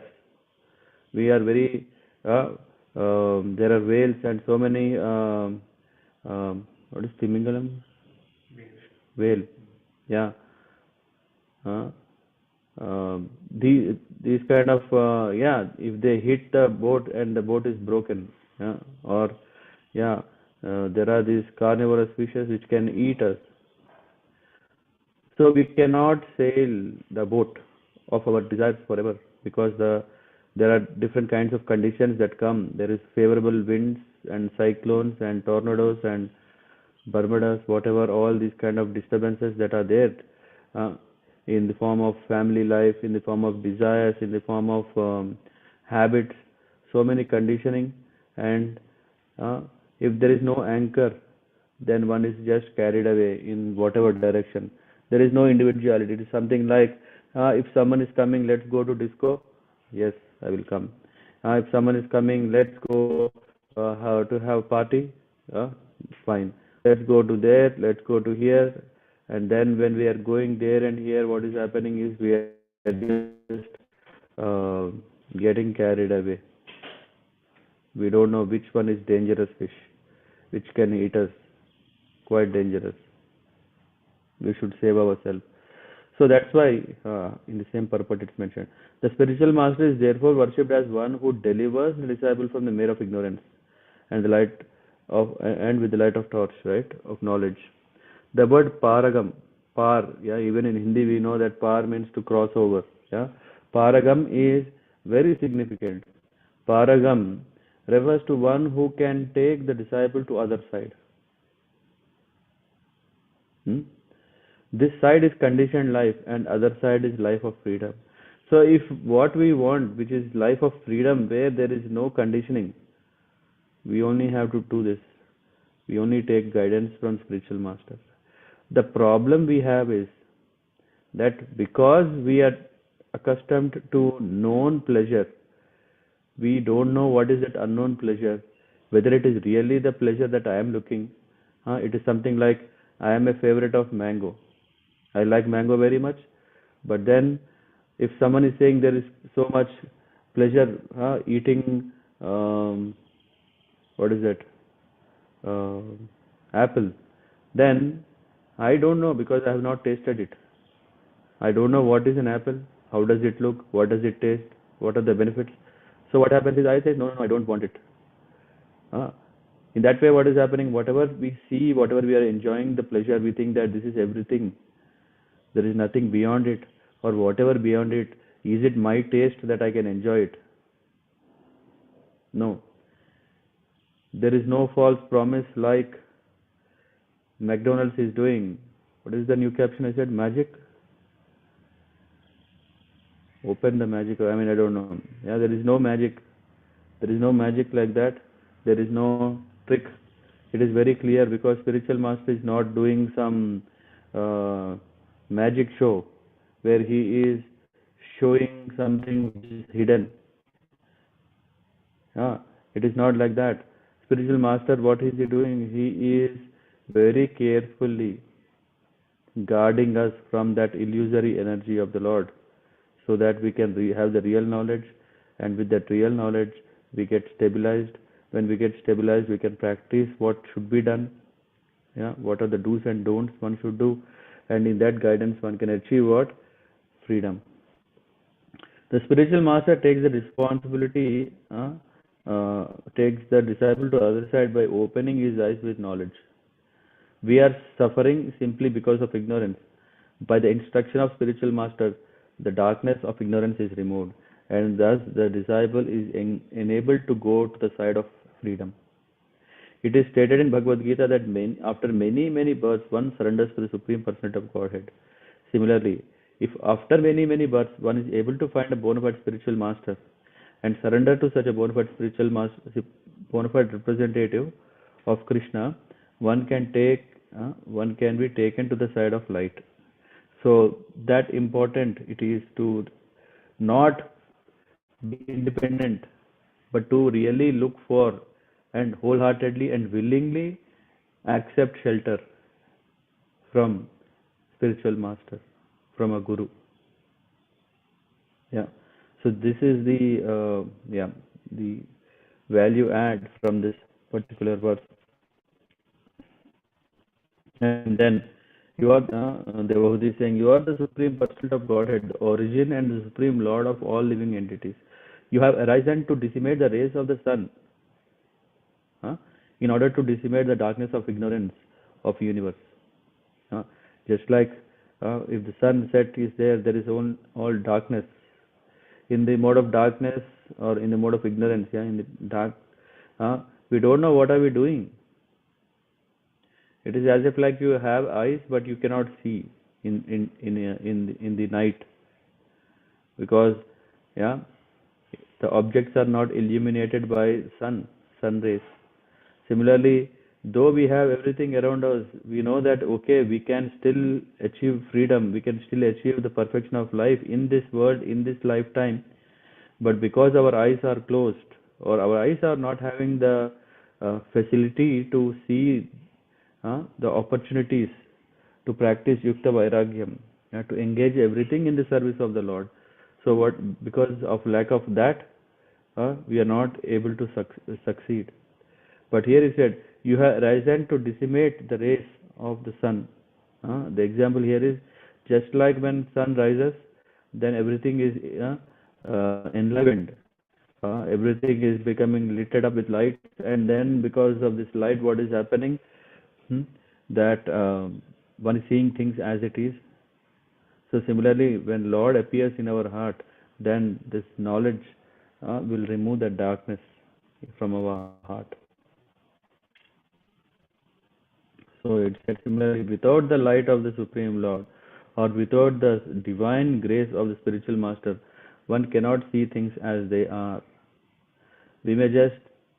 we are very there are whales and so many what is Timingalam? Whale. Yeah. These kind of if they hit the boat and the boat is broken, or there are these carnivorous fishes which can eat us. So we cannot sail the boat of our desires forever, because there are different kinds of conditions that come. There is favorable winds and cyclones and tornadoes and Bermudas, whatever, all these kind of disturbances that are there in the form of family life, in the form of desires, in the form of habits, so many conditioning. And if there is no anchor, then one is just carried away in whatever direction. There is no individuality. It is something like, if someone is coming, let's go to disco. Yes, I will come. If someone is coming, let's go to have party. Fine. Let's go to there, let's go to here. And then when we are going there and here, what is happening is we are just getting carried away. We don't know which one is dangerous fish, which can eat us. Quite dangerous. We should save ourselves. So that's why in the same purport it's mentioned. The spiritual master is therefore worshipped as one who delivers the disciple from the mire of ignorance and the light of, and with the light of torch, right, of knowledge. The word paragam, par, yeah, even in Hindi we know that par means to cross over. Yeah, paragam is very significant. Paragam refers to one who can take the disciple to other side. Hmm? This side is conditioned life and other side is life of freedom. So if what we want, which is life of freedom where there is no conditioning, we only have to do this. We only take guidance from spiritual masters. The problem we have is that because we are accustomed to known pleasure, we don't know what is that unknown pleasure, whether it is really the pleasure that I am looking. It is something like I am a favorite of mango. I like mango very much, but then if someone is saying there is so much pleasure eating, what is that, apple, then I don't know because I have not tasted it. I don't know what is an apple, how does it look, what does it taste, what are the benefits. So what happens is I say, no, I don't want it. In that way, what is happening? Whatever we see, whatever we are enjoying the pleasure, we think that this is everything. There is nothing beyond it, or whatever beyond it. Is it my taste that I can enjoy it? No. There is no false promise like McDonald's is doing. What is the new caption? I said magic. Open the magic. I mean, I don't know. Yeah, there is no magic. There is no magic like that. There is no trick. It is very clear because spiritual master is not doing some magic show where he is showing something which is hidden. It is not like that. Spiritual master, what is he doing? He is very carefully guarding us from that illusory energy of the Lord, so that we can have the real knowledge, and with that real knowledge we get stabilized. When we get stabilized, we can practice what should be done. What are the do's and don'ts one should do, and in that guidance one can achieve what? Freedom. The spiritual master takes the responsibility, takes the disciple to the other side by opening his eyes with knowledge. We are suffering simply because of ignorance. By the instruction of spiritual master, the darkness of ignorance is removed, and thus the disciple is enabled to go to the side of freedom. It is stated in Bhagavad Gita that after many births, one surrenders to the Supreme Personality of Godhead. Similarly, if after many births, one is able to find a bona fide spiritual master and surrender to such a bona fide spiritual master, bona fide representative of Krishna, one can be taken to the side of light. So that important it is to not be independent, but to really look for and wholeheartedly and willingly accept shelter from spiritual master, from a guru. So this is the value add from this particular verse. And then you are Devotee saying, you are the Supreme Personality of Godhead, the origin and the Supreme Lord of all living entities. You have arisen to decimate the rays of the sun, in order to decimate the darkness of ignorance of universe. Just like if the sunset is there is all darkness. In the mode of darkness or in the mode of ignorance, in the dark, we don't know what are we doing. It is as if like you have eyes but you cannot see in the night, because the objects are not illuminated by sun rays. Similarly, though we have everything around us, we know that okay, we can still achieve freedom, we can still achieve the perfection of life in this world, in this lifetime, but because our eyes are closed, or our eyes are not having the facility to see the opportunities to practice Yukta Vairagyam, to engage everything in the service of the Lord. So because of lack of that, we are not able to succeed. But here he said, you have risen to decimate the rays of the sun. The example here is just like when sun rises, then everything is enlivened. Everything is becoming lit up with light, and then because of this light, what is happening? That one is seeing things as it is. So similarly, when Lord appears in our heart, then this knowledge will remove the darkness from our heart. So it said similarly, without the light of the Supreme Lord, or without the divine grace of the spiritual master, one cannot see things as they are. We may just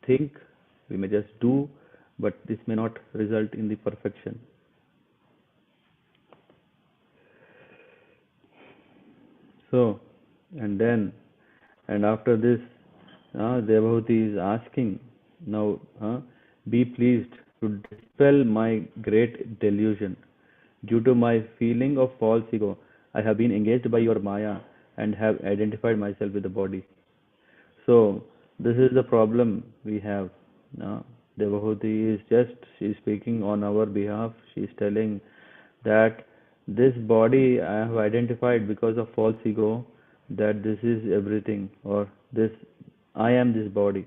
think, we may just do, but this may not result in the perfection. So, and after this, Devahuti is asking, now, be pleased to dispel my great delusion. Due to my feeling of false ego, I have been engaged by your Maya and have identified myself with the body. So, this is the problem we have. Devahuti she is speaking on our behalf. She is telling that this body I have identified because of false ego, that this is everything, or this I am this body.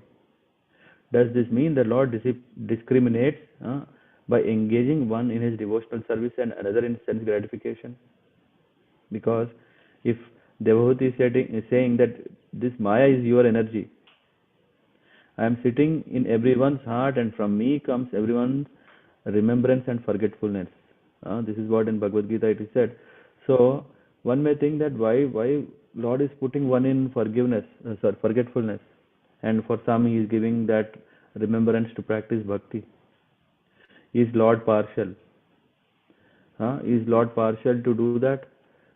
Does this mean the Lord discriminates by engaging one in his devotional service and another in sense gratification? Because if Devahuti is saying that this Maya is your energy, I am sitting in everyone's heart, and from me comes everyone's remembrance and forgetfulness. This is what in Bhagavad Gita it is said. So one may think that why Lord is putting one in forgetfulness, and for some he is giving that remembrance to practice bhakti. Is Lord partial? Is Lord partial to do that?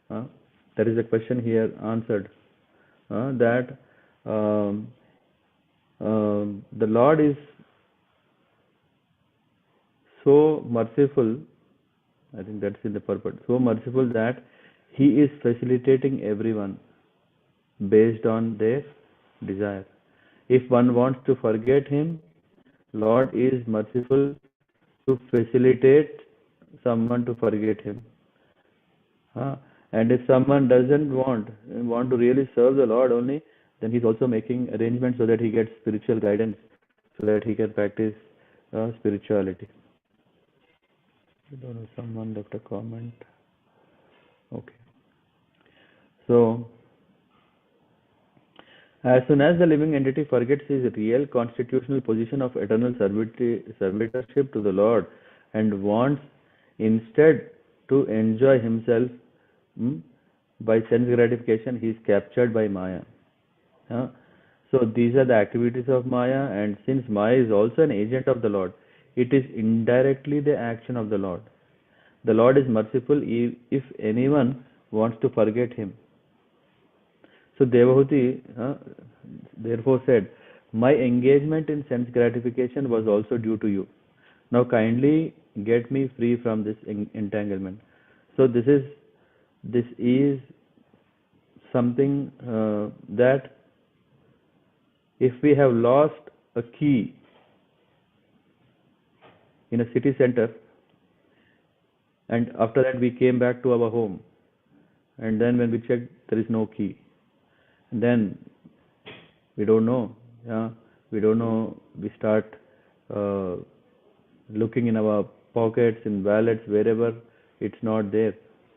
There is a question here answered. That the Lord is so merciful, I think that's in the purport, so merciful that he is facilitating everyone based on their desire. If one wants to forget him, Lord is merciful to facilitate someone to forget him. And if someone doesn't want to really serve the Lord only, then he's also making arrangements so that he gets spiritual guidance, so that he can practice spirituality. I don't know, someone left a comment. Okay. So, as soon as the living entity forgets his real constitutional position of eternal servitorship to the Lord and wants instead to enjoy himself by sense gratification, he is captured by Maya. So these are the activities of Maya, and since Maya is also an agent of the Lord, it is indirectly the action of the Lord. The Lord is merciful if anyone wants to forget him. So Devahuti therefore said, my engagement in sense gratification was also due to you. Now kindly get me free from this entanglement. So this is something that if we have lost a key in a city center, and after that we came back to our home, and then when we checked there is no key, then we don't know. We start looking in our pockets, in wallets, wherever it's not there.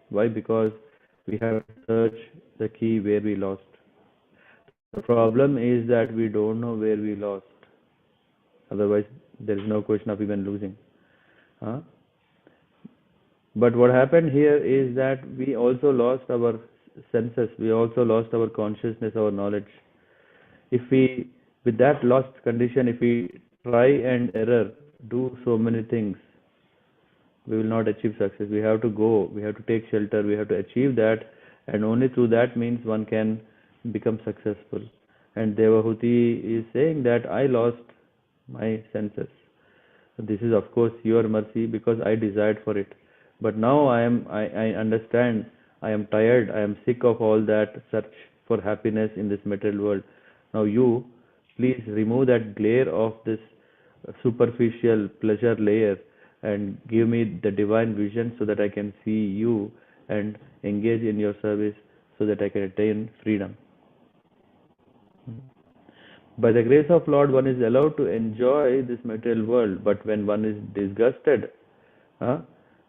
Why? Because we have to search the key where we lost. The problem is that we don't know where we lost. Otherwise, there is no question of even losing. But what happened here is that we also lost our senses. We also lost our consciousness, our knowledge. If we, with that lost condition, if we try and error, do so many things, we will not achieve success. We have to go, we have to take shelter, we have to achieve that, and only through that means one can become successful. And Devahuti is saying that I lost my senses. This is of course your mercy, because I desired for it. But now I understand, I am tired, I am sick of all that search for happiness in this material world. Now you, please remove that glare of this superficial pleasure layer and give me the divine vision so that I can see you and engage in your service so that I can attain freedom. By the grace of Lord, one is allowed to enjoy this material world, but when one is disgusted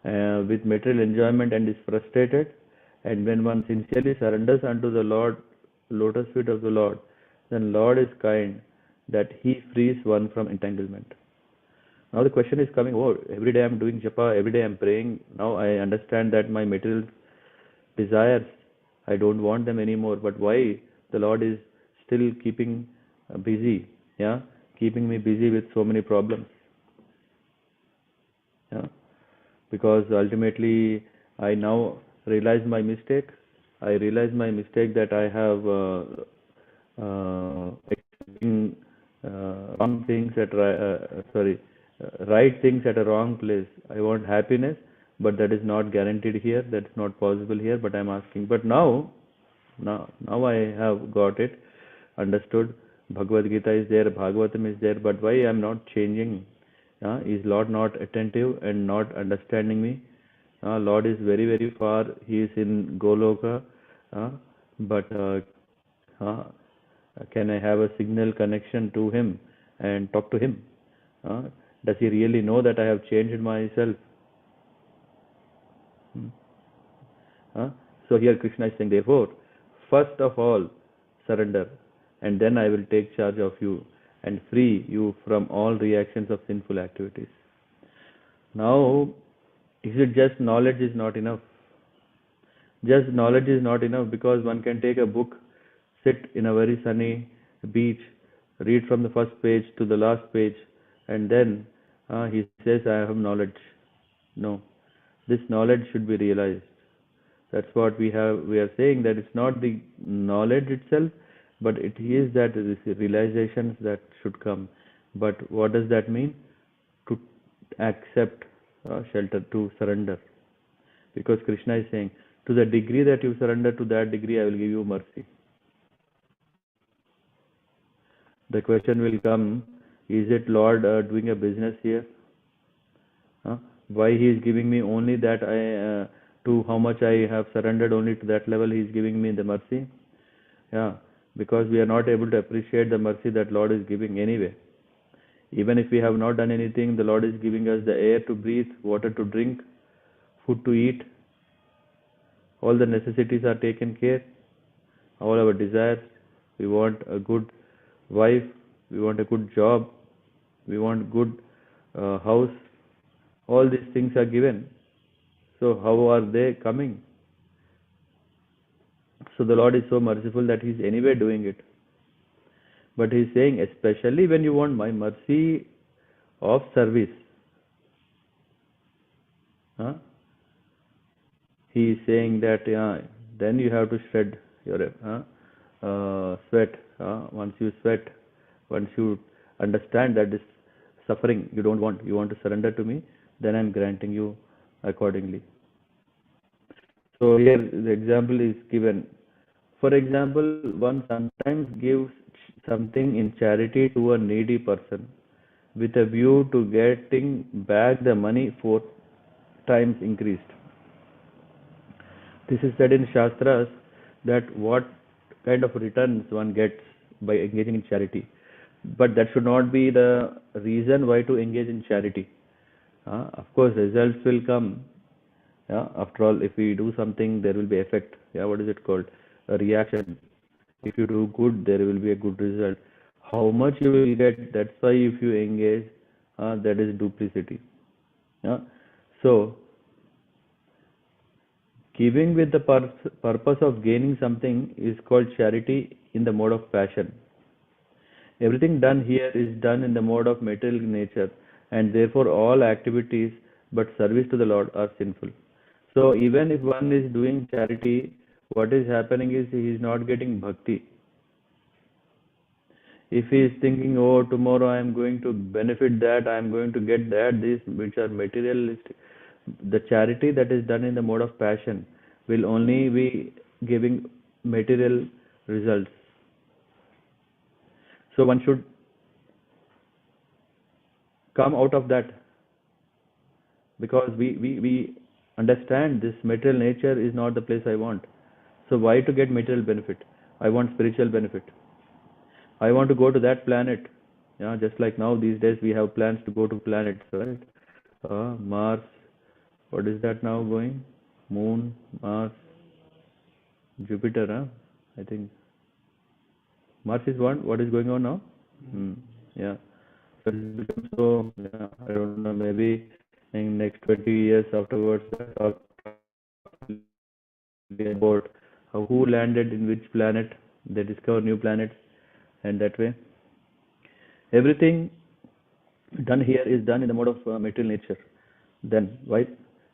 with material enjoyment and is frustrated. And when one sincerely surrenders unto the lotus feet of the Lord, then Lord is kind that He frees one from entanglement. Now the question is coming, oh, every day I'm doing japa, every day I'm praying. Now I understand that my material desires, I don't want them anymore. But why the Lord is still keeping busy? Yeah, keeping me busy with so many problems. Yeah, because ultimately I now realize my mistake. I realize my mistake that I have expecting wrong things at right things at a wrong place. I want happiness, but that is not guaranteed here. That's not possible here. But I'm asking. But now I have got it, understood. Bhagavad Gita is there, Bhagavatam is there, but why I'm not changing? Is Lord not attentive and not understanding me? Lord is very, very far. He is in Goloka. But can I have a signal connection to Him and talk to Him? Does He really know that I have changed myself? So here Krishna is saying, therefore, first of all, surrender, and then I will take charge of you and free you from all reactions of sinful activities. Now, is it just knowledge is not enough? Just knowledge is not enough, because one can take a book, sit in a very sunny beach, read from the first page to the last page, and then he says, I have knowledge. No, this knowledge should be realized. That's what we are saying, that it's not the knowledge itself, but it is that this realizations that should come. But what does that mean? To accept shelter, to surrender. Because Krishna is saying, to the degree that you surrender, to that degree I will give you mercy. The question will come, is it Lord doing a business here? Why He is giving me only that to how much I have surrendered, only to that level He is giving me the mercy? Yeah, because we are not able to appreciate the mercy that Lord is giving anyway. Even if we have not done anything, the Lord is giving us the air to breathe, water to drink, food to eat. All the necessities are taken care. All our desires. We want a good wife. We want a good job. We want good house. All these things are given. So how are they coming? So the Lord is so merciful that He is anyway doing it. But He is saying, especially when you want my mercy of service, He is saying that then you have to shred your sweat. Once you sweat, once you understand that this suffering you don't want, you want to surrender to me, then I am granting you accordingly. So here the example is given. For example, one sometimes gives something in charity to a needy person with a view to getting back the money 4 times increased. This is said in Shastras, that what kind of returns one gets by engaging in charity. But that should not be the reason why to engage in charity. Of course, results will come. After all, if we do something, there will be effect. What is it called? A reaction. If you do good, there will be a good result. How much you will get, that's why if you engage, that is duplicity. So, giving with the purpose of gaining something is called charity in the mode of passion. Everything done here is done in the mode of material nature, and therefore all activities but service to the Lord are sinful. So even if one is doing charity, what is happening is he is not getting bhakti. If he is thinking, oh, tomorrow I am going to benefit that, I am going to get that, these which are materialistic, the charity that is done in the mode of passion will only be giving material results. So one should come out of that, because we understand this material nature is not the place I want. So why to get material benefit? I want spiritual benefit. I want to go to that planet. Just like now these days we have plans to go to planets, right? Mars, What is that now going? Moon, Mars, Jupiter, huh? I think Mars is one. What is going on now? Yeah. So it becomes so, yeah, I don't know, maybe in next 20 years afterwards, talk about who landed in which planet. They discover new planets, and that way everything done here is done in the mode of material nature. Then why?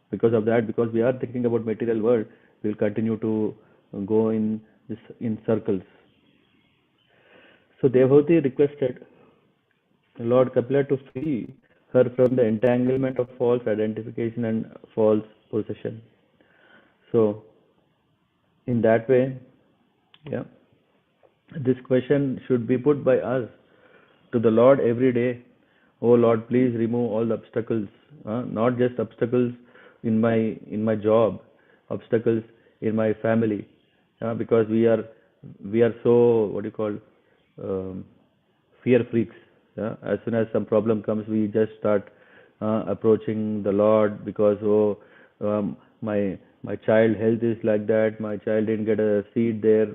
Because of that, because we are thinking about material world, we will continue to go in circles. So Devhuti requested Lord Kapila to free her from the entanglement of false identification and false possession. So in that way, yeah, this question should be put by us to the Lord every day. Oh Lord, please remove all the obstacles, not just obstacles in my job, obstacles in my family, because we are so, what do you call, fear freaks. Yeah? As soon as some problem comes, we just start approaching the Lord because my child health is like that, my child didn't get a seat there,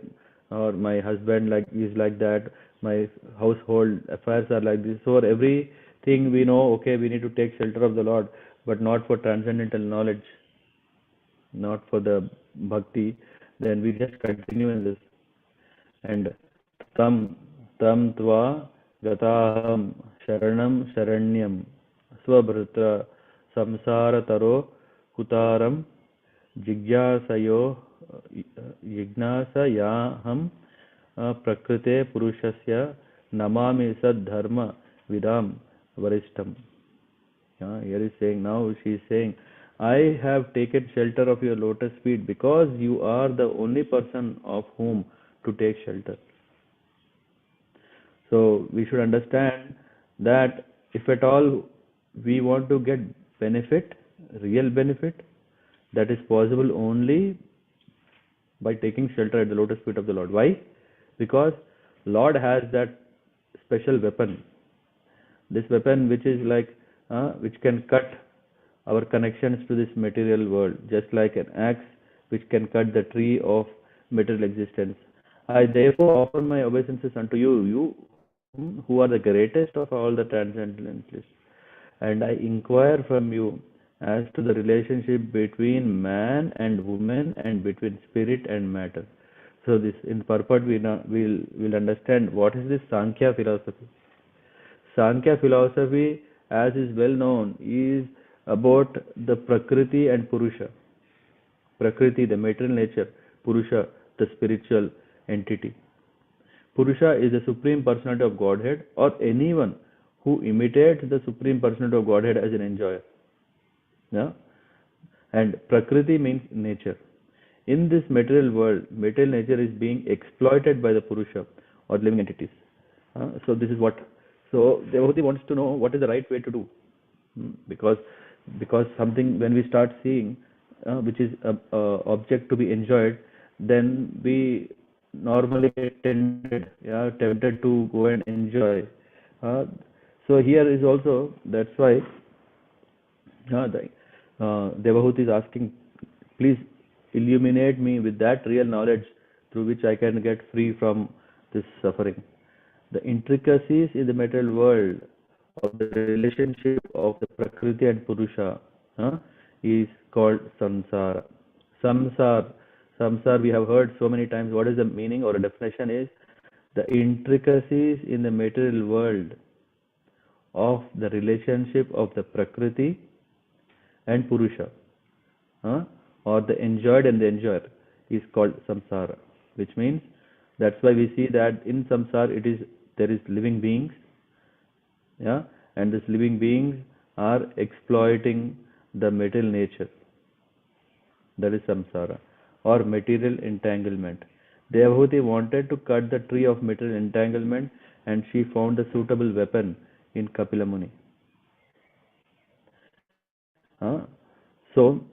or my husband is like that, my household affairs are like this. So for everything we know, okay, we need to take shelter of the Lord, but not for transcendental knowledge, not for the bhakti. Then we just continue in this. And tam tva gataham sharanam sharanyam svabhrata samsarataro kutaram jigyasayo jignasayaham prakrite purushasya namami sad dharma vidam varishtam. Here is saying, now she is saying, I have taken shelter of your lotus feet because you are the only person of whom to take shelter. So we should understand that if at all we want to get benefit, real benefit, that is possible only by taking shelter at the lotus feet of the Lord. Why? Because Lord has that special weapon. This weapon which is which can cut our connections to this material world, just like an axe which can cut the tree of material existence. I therefore offer my obeisances unto you, who are the greatest of all the transcendentalists, and I inquire from you as to the relationship between man and woman and between spirit and matter. So this, in purport, we'll understand what is this Sankhya philosophy. Sankhya philosophy, as is well known, is about the Prakriti and Purusha. Prakriti, the material nature; Purusha, the spiritual entity. Purusha is the Supreme Personality of Godhead, or anyone who imitates the Supreme Personality of Godhead as an enjoyer. Yeah? And Prakriti means nature. In this material world, material nature is being exploited by the Purusha or living entities. So this is what. So Devhuti wants to know what is the right way to do. Because something, when we start seeing which is a object to be enjoyed, then we normally get tempted to go and enjoy. So here is also, that's why Devahuti is asking, please illuminate me with that real knowledge through which I can get free from this suffering. The intricacies in the material world of the relationship of the Prakriti and Purusha is called samsara. Samsara, we have heard so many times. What is the meaning or a definition is the intricacies in the material world of the relationship of the Prakriti and Purusha, or the enjoyed and the enjoyer, is called samsara, which means that's why we see that in samsara there is living beings, and these living beings are exploiting the material nature. That is samsara, or material entanglement. Devahuti wanted to cut the tree of material entanglement, and she found a suitable weapon in Kapila Muni. So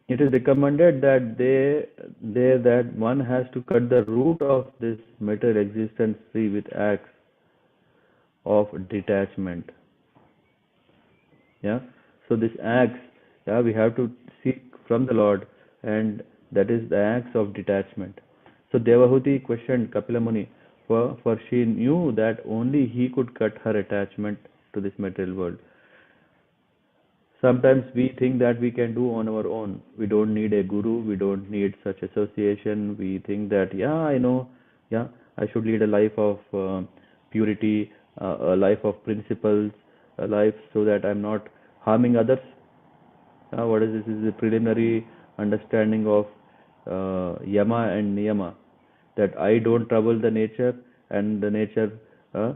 it is recommended that one has to cut the root of this material existence tree with axe of detachment. So this axe Yeah, we have to seek from the Lord, and that is the acts of detachment. So Devahuti questioned Kapila Muni, for she knew that only he could cut her attachment to this material world. Sometimes we think that we can do on our own. We don't need a guru, we don't need such association. We think that, yeah, I know, yeah, I should lead a life of purity, a life of principles, a life so that I'm not harming others. What is this? This is a preliminary understanding of yama and niyama, that I don't trouble the nature and the nature uh,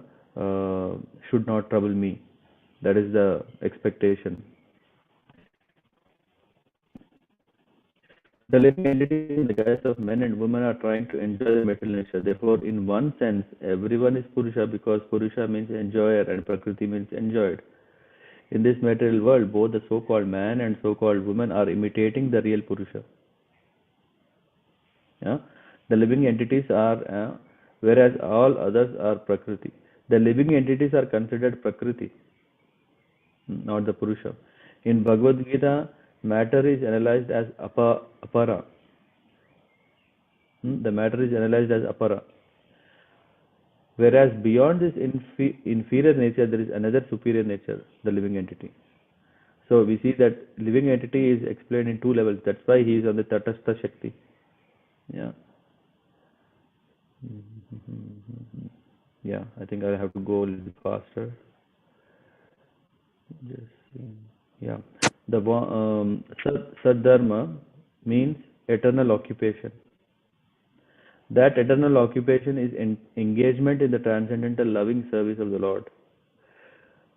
should not trouble me. That is the expectation. The living entities in the guise of men and women are trying to enjoy the material nature. Therefore, in one sense, everyone is Purusha, because Purusha means enjoyer and Prakriti means enjoyed. In this material world, both the so-called man and so-called woman are imitating the real Purusha. Yeah? The living entities are, whereas all others are Prakriti. The living entities are considered Prakriti, not the Purusha. In Bhagavad Gita, matter is analyzed as apara. The matter is analyzed as apara. Whereas beyond this inferior nature, there is another superior nature, the living entity. So we see that living entity is explained in two levels. That's why he is on the Tatastha Shakti. Yeah. Yeah, I think I have to go a little bit faster. Just yeah. The Saddharma means eternal occupation. That eternal occupation is engagement in the transcendental loving service of the Lord.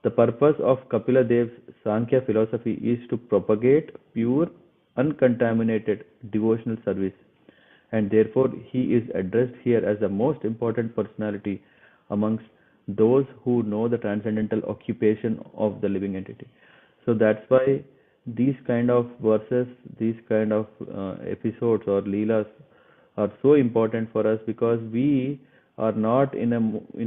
The purpose of Kapila Dev's Sankhya philosophy is to propagate pure, uncontaminated devotional service, and therefore he is addressed here as the most important personality amongst those who know the transcendental occupation of the living entity. So that's why these kind of verses, these kind of episodes or leelas are so important for us, because we are not in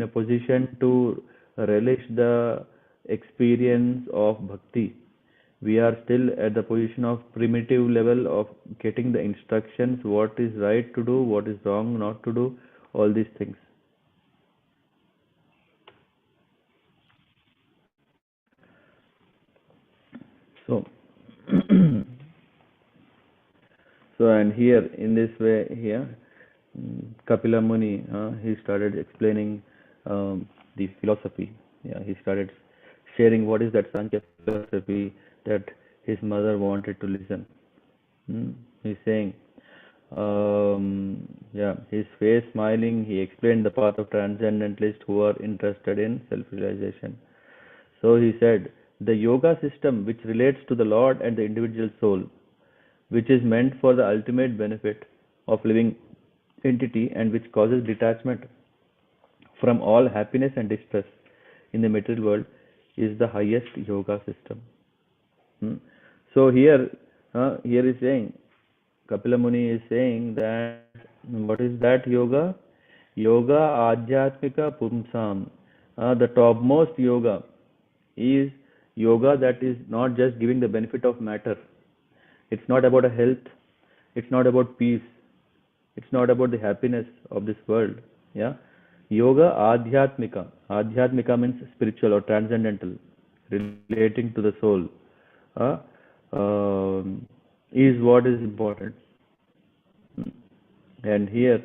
a position to relish the experience of bhakti. We are still at the position of primitive level of getting the instructions, what is right to do, what is wrong not to do, all these things. So so and here in this way here, Kapila Muni, he started explaining the philosophy. Yeah, he started sharing what is that Sankhya philosophy that his mother wanted to listen. He's saying, yeah, his face smiling, he explained the path of transcendentalists who are interested in self-realization. So he said, the yoga system which relates to the Lord and the individual soul, which is meant for the ultimate benefit of living entity and which causes detachment from all happiness and distress in the material world, is the highest yoga system. So here is saying, Kapila Muni is saying that what is that yoga? Yoga Adhyatmika Pumsam. The topmost yoga is yoga that is not just giving the benefit of matter. It's not about a health. It's not about peace. It's not about the happiness of this world. Yeah. Yoga Adhyatmika. Adhyatmika means spiritual or transcendental, relating to the soul. Uh, is what is important. And here,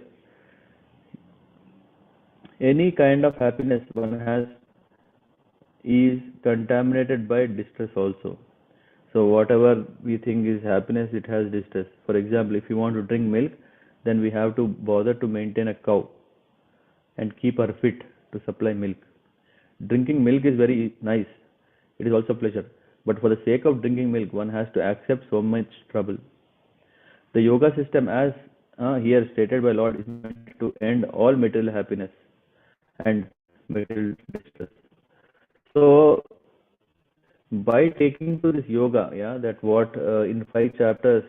any kind of happiness one has is contaminated by distress also. So whatever we think is happiness, it has distress. For example, if you want to drink milk, then we have to bother to maintain a cow and keep her fit to supply milk. Drinking milk is very nice. It is also pleasure. But for the sake of drinking milk, one has to accept so much trouble. The yoga system, as here stated by Lord, is meant to end all material happiness and material distress. So, by taking to this yoga, yeah, that what in 5 chapters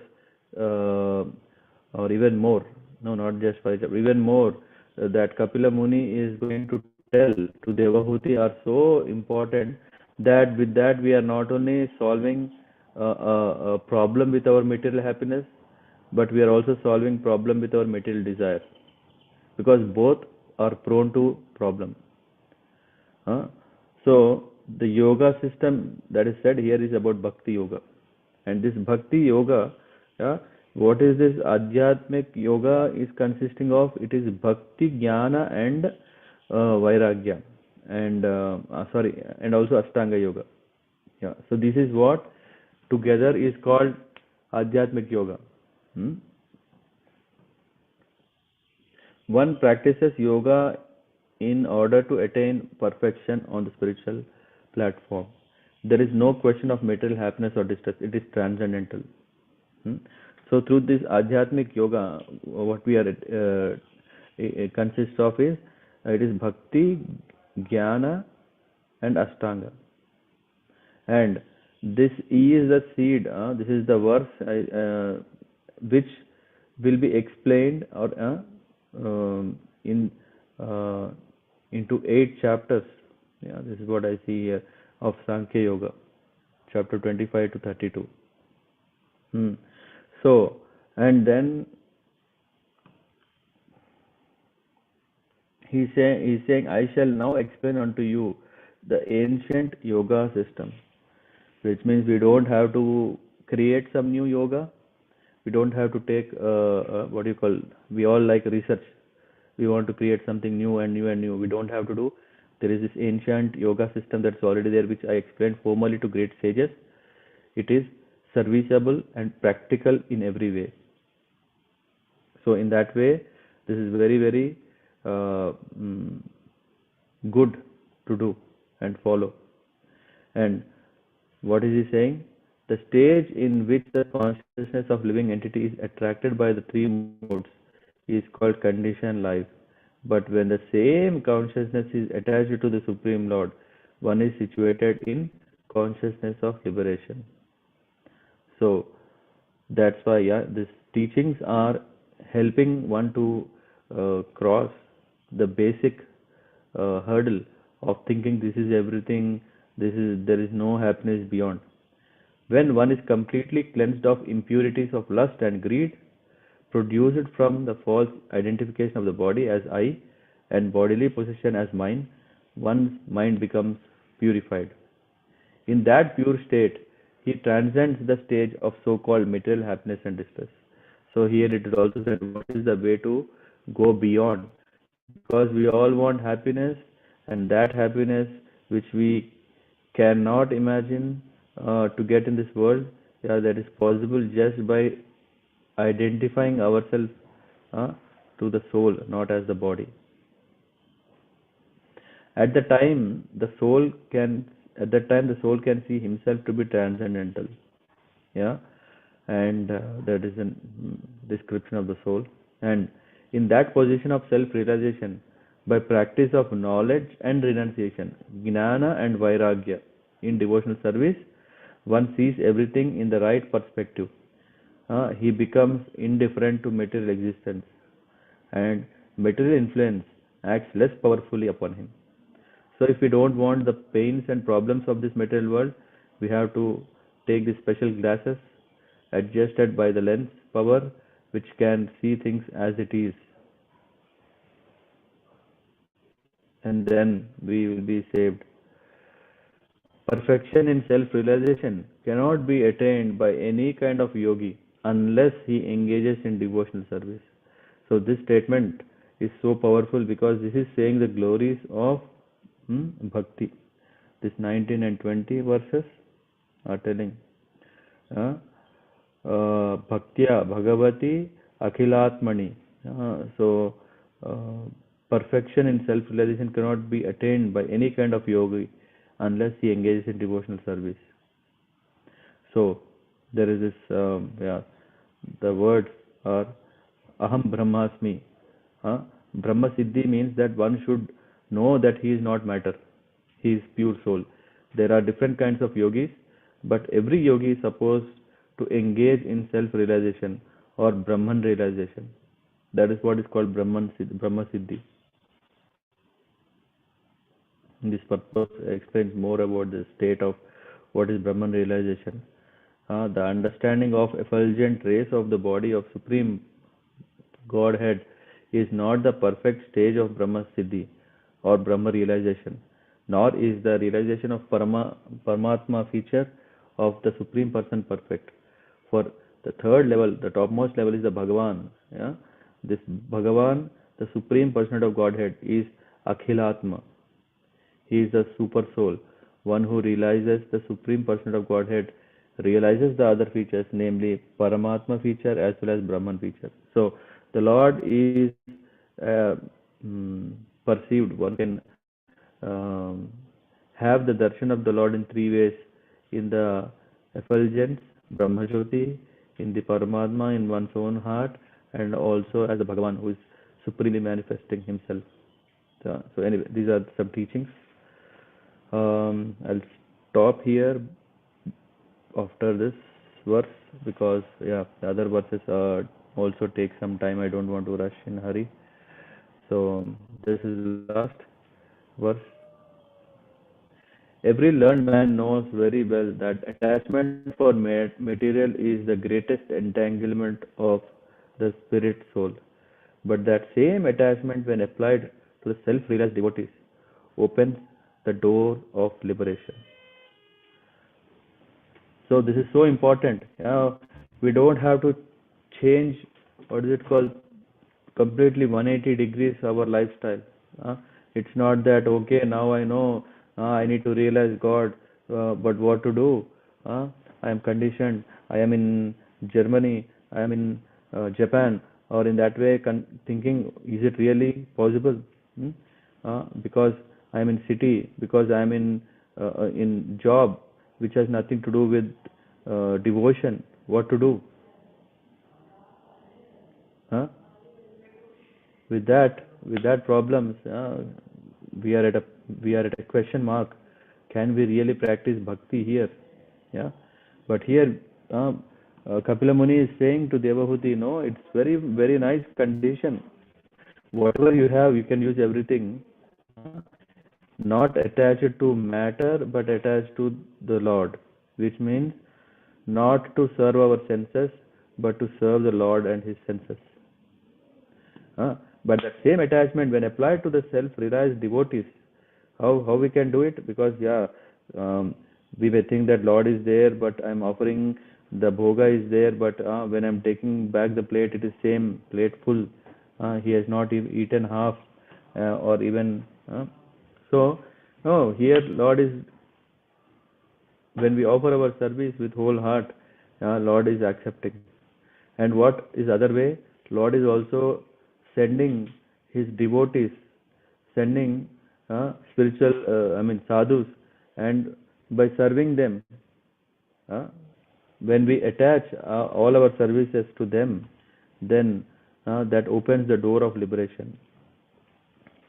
or even more, no, not just 5 chapters, even more, that Kapila Muni is going to tell to Devahuti are so important, that with that we are not only solving a problem with our material happiness, but we are also solving problem with our material desire, because both are prone to problem. So the yoga system that is said here is about bhakti yoga, and this bhakti yoga, what is this adhyatmic yoga is consisting of? It is bhakti, jnana, and vairagya, and and also ashtanga yoga. Yeah, so this is what together is called adhyatmic yoga. One practices yoga in order to attain perfection on the spiritual platform. There is no question of material happiness or distress. It is transcendental. So through this adhyatmic yoga, what we are it consists of is it is bhakti, jnana, and ashtanga. And this is the seed. This is the verse which will be explained or in into 8 chapters. Yeah, this is what I see here of Sankhya Yoga, chapter 25 to 32. So, and then he's saying, I shall now explain unto you the ancient yoga system, which means we don't have to create some new yoga. We don't have to take what you call, we all like research. We want to create something new and new and new. We don't have to do. There is this ancient yoga system that's already there, which I explained formally to great sages. It is serviceable and practical in every way. So in that way, this is very, very good to do and follow. And what is he saying? The stage in which the consciousness of living entity is attracted by the 3 modes is called conditioned life. But when the same consciousness is attached to the Supreme Lord, one is situated in consciousness of liberation. So that's why, these teachings are helping one to cross the basic hurdle of thinking this is everything, there is no happiness beyond. When one is completely cleansed of impurities of lust and greed, produced from the false identification of the body as I and bodily possession as mine, one's mind becomes purified. In that pure state, he transcends the stage of so-called material happiness and distress. So here it is also said, what is the way to go beyond? Because we all want happiness, and that happiness which we cannot imagine to get in this world, that is possible just by identifying ourselves to the soul, not as the body. At the time the soul can see himself to be transcendental. And that is a description of the soul. And in that position of self-realization, by practice of knowledge and renunciation, jnana and vairagya, in devotional service, one sees everything in the right perspective. He becomes indifferent to material existence, and material influence acts less powerfully upon him. So if we don't want the pains and problems of this material world, we have to take the special glasses adjusted by the lens power, which can see things as it is, and then we will be saved. Perfection in self-realization cannot be attained by any kind of yogi unless he engages in devotional service. So this statement is so powerful because this is saying the glories of bhakti. This 19 and 20 verses are telling bhaktya bhagavati akhilatmani. So perfection in self-realization cannot be attained by any kind of yogi unless he engages in devotional service. So there is this, the words are aham brahmasmi. Brahma siddhi means that one should know that he is not matter, he is pure soul. There are different kinds of yogis, but every yogi is supposed to engage in self-realization or Brahman realization. That is what is called Brahma siddhi. This purpose explains more about the state of what is Brahman realization. The understanding of effulgent rays of the body of Supreme Godhead is not the perfect stage of Brahma Siddhi or Brahma realization, nor is the realization of Paramatma feature of the Supreme Person perfect. For the third level, the topmost level is the Bhagavan. Yeah? This Bhagavan, the Supreme Personality of Godhead, is Akhilatma. He is the super soul. One who realizes the Supreme Personality of Godhead realizes the other features, namely Paramatma feature as well as Brahman feature. So the Lord is uh, perceived. One can have the darshan of the Lord in three ways: in the effulgence, Brahmajyoti, in the Paramatma, in one's own heart, and also as the Bhagavan who is supremely manifesting himself. So anyway, these are some teachings. I'll stop here after this verse because the other verses also take some time. I don't want to rush in a hurry. So this is last verse. Every learned man knows very well that attachment for material is the greatest entanglement of the spirit soul. But that same attachment, when applied to the self-realized devotees, opens the door of liberation. So this is so important. We don't have to change, what is it called, completely 180 degrees our lifestyle. It's not that, okay, now I know I need to realize God, but what to do? I am conditioned. I am in Germany. I am in Japan, or in that way thinking, is it really possible? Because I am in city, because I am in job, which has nothing to do with devotion. What to do? Huh? With that problems, we are at a question mark. Can we really practice bhakti here? Yeah, but here Kapila Muni is saying to Devahuti, no, it's very very nice condition. Whatever you have, you can use everything. Not attached to matter, but attached to the Lord, which means not to serve our senses, but to serve the Lord and His senses. But that same attachment, when applied to the self-realized devotees, how we can do it? Because we may think that Lord is there, but I'm offering the bhoga is there, but when I'm taking back the plate, it is same plate full. He has not eaten half, or even so. No, here Lord is, when we offer our service with whole heart, Lord is accepting. And what is other way? Lord is also sending His devotees, sending spiritual, sadhus, and by serving them, when we attach all our services to them, then that opens the door of liberation.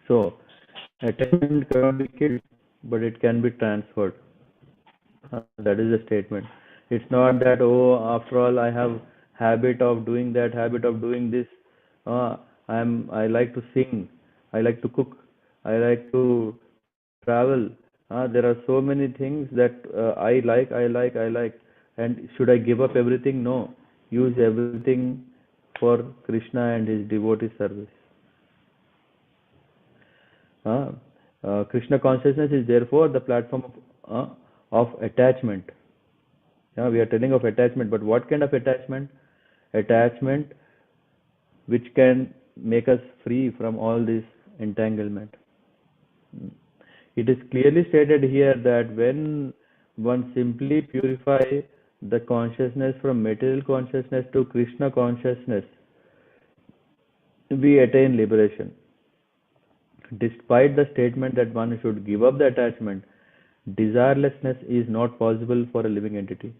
So, attachment cannot be killed, but it can be transferred. That is the statement. It's not that, oh, after all, I have habit of doing that, habit of doing this. I like to sing, I like to cook, I like to travel. There are so many things that I like. And should I give up everything? No. Use everything for Krishna and his devotee service. Krishna consciousness is therefore the platform of attachment. We are telling of attachment, but what kind of attachment? Attachment which can make us free from all this entanglement. It is clearly stated here that when one simply purify the consciousness from material consciousness to Krishna consciousness, we attain liberation. Despite the statement that one should give up the attachment, desirelessness is not possible for a living entity.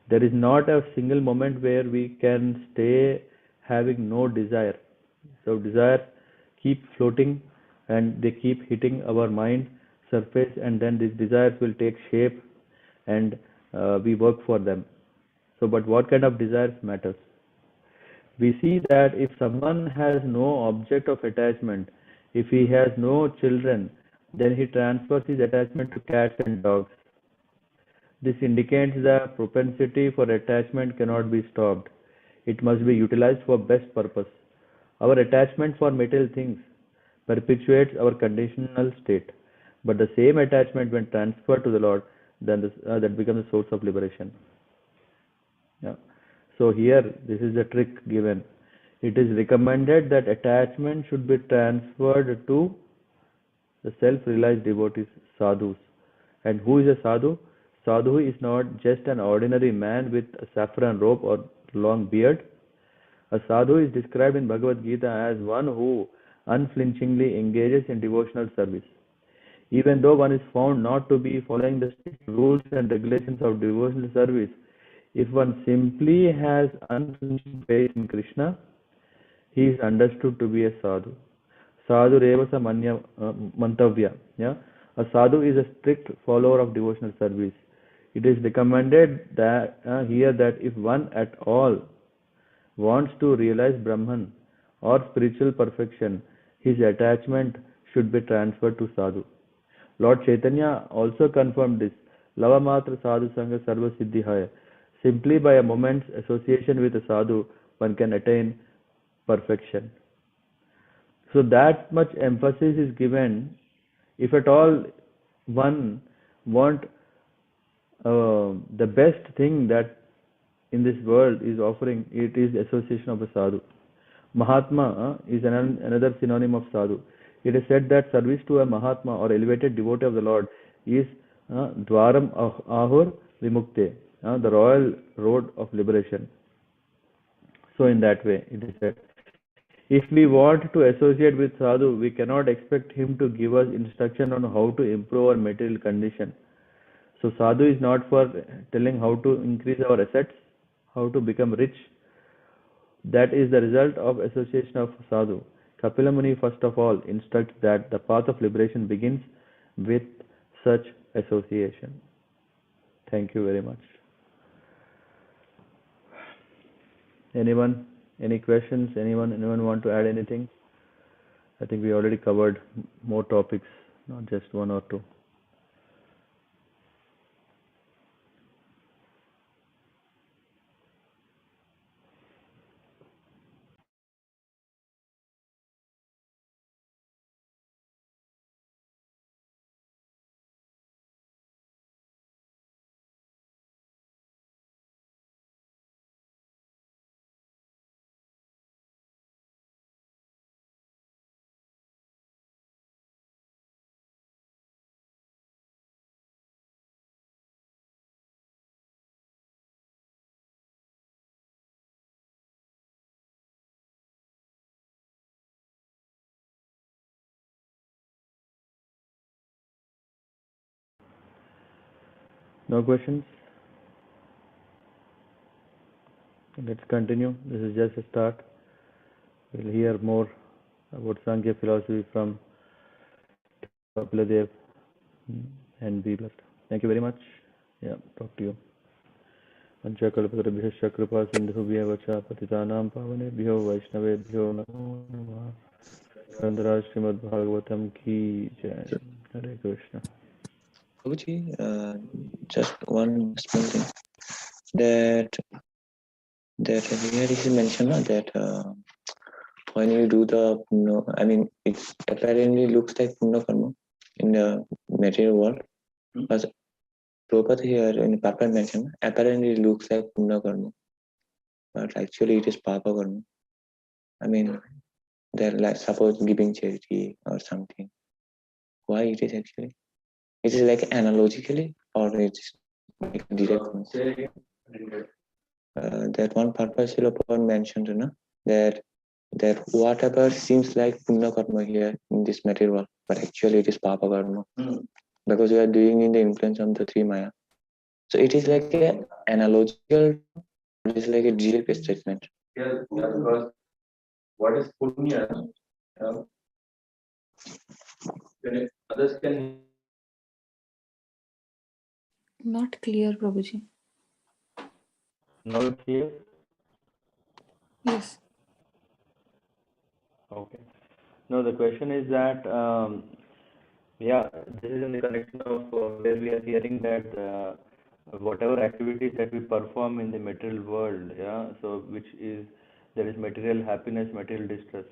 There is not a single moment where we can stay having no desire. So desires keep floating and they keep hitting our mind surface, and then these desires will take shape and we work for them. So, but what kind of desires matters? We see that if someone has no object of attachment, if he has no children, then he transfers his attachment to cats and dogs. This indicates the propensity for attachment cannot be stopped. It must be utilized for best purpose. Our attachment for material things perpetuates our conditional state, but the same attachment, when transferred to the Lord, then that becomes the source of liberation. Yeah. So here, this is the trick given. It is recommended that attachment should be transferred to the self-realized devotees, sadhus. And who is a sadhu? Sadhu is not just an ordinary man with a saffron robe or long beard. A sadhu is described in Bhagavad Gita as one who unflinchingly engages in devotional service. Even though one is found not to be following the strict rules and regulations of devotional service, if one simply has unflinching faith in Krishna, he is understood to be a sadhu. Sadhu revasa mantavya. Yeah? A sadhu is a strict follower of devotional service. It is recommended that here that if one at all wants to realize Brahman or spiritual perfection, his attachment should be transferred to sadhu. Lord Chaitanya also confirmed this. Lava matra sadhu sangha sarva siddhi hai. Simply by a moment's association with a sadhu, one can attain perfection. So that much emphasis is given. If at all one want the best thing that in this world is offering, it is association of a sadhu. Mahatma is another synonym of sadhu. It is said that service to a Mahatma or elevated devotee of the Lord is Dwaram Ahur Vimukte, the royal road of liberation. So in that way, it is said. If we want to associate with sadhu, we cannot expect him to give us instruction on how to improve our material condition. So sadhu is not for telling how to increase our assets, how to become rich. That is the result of association of sadhu. Kapila Muni first of all instructs that the path of liberation begins with such association. Thank you very much. Anyone? Any questions? Anyone want to add anything? I think we already covered more topics, not just one or two. No questions? Let's continue. This is just a start. We'll hear more about Sankhya philosophy from Kapila Dev and be blessed. Thank you very much. Yeah, talk to you. पंचकल्पतरुभ्यश्च कृपा सिन्धुभ्यः च पतितानां पावनेभ्यो वैष्णवेभ्यो नमो नमः. ग्रंथराज श्रीमद्भागवतम की जय. हरे Krishna. Prabhuji, just one small thing that here it is mentioned that when you do the punya, I mean, it apparently looks like punya karma in the material world, but Prabhupada here in Papa mentioned apparently looks like punya karma, but actually it is papa karma. I mean, they're like suppose giving charity or something. Why it is actually? It is like analogically or it's like direct. That one purpose Silopan mentioned, you know, that whatever seems like punya karma here in this material world, but actually it is papa karma because we are doing in the influence of the three maya. So it is like an analogical, it is like a direct statement. Yeah, because what is punya? When others can. Not clear, Prabhuji. Now it's clear? Yes. Okay. No, the question is that, yeah, this is in the connection of where we are hearing that whatever activities that we perform in the material world, yeah, so which is, there is material happiness, material distress,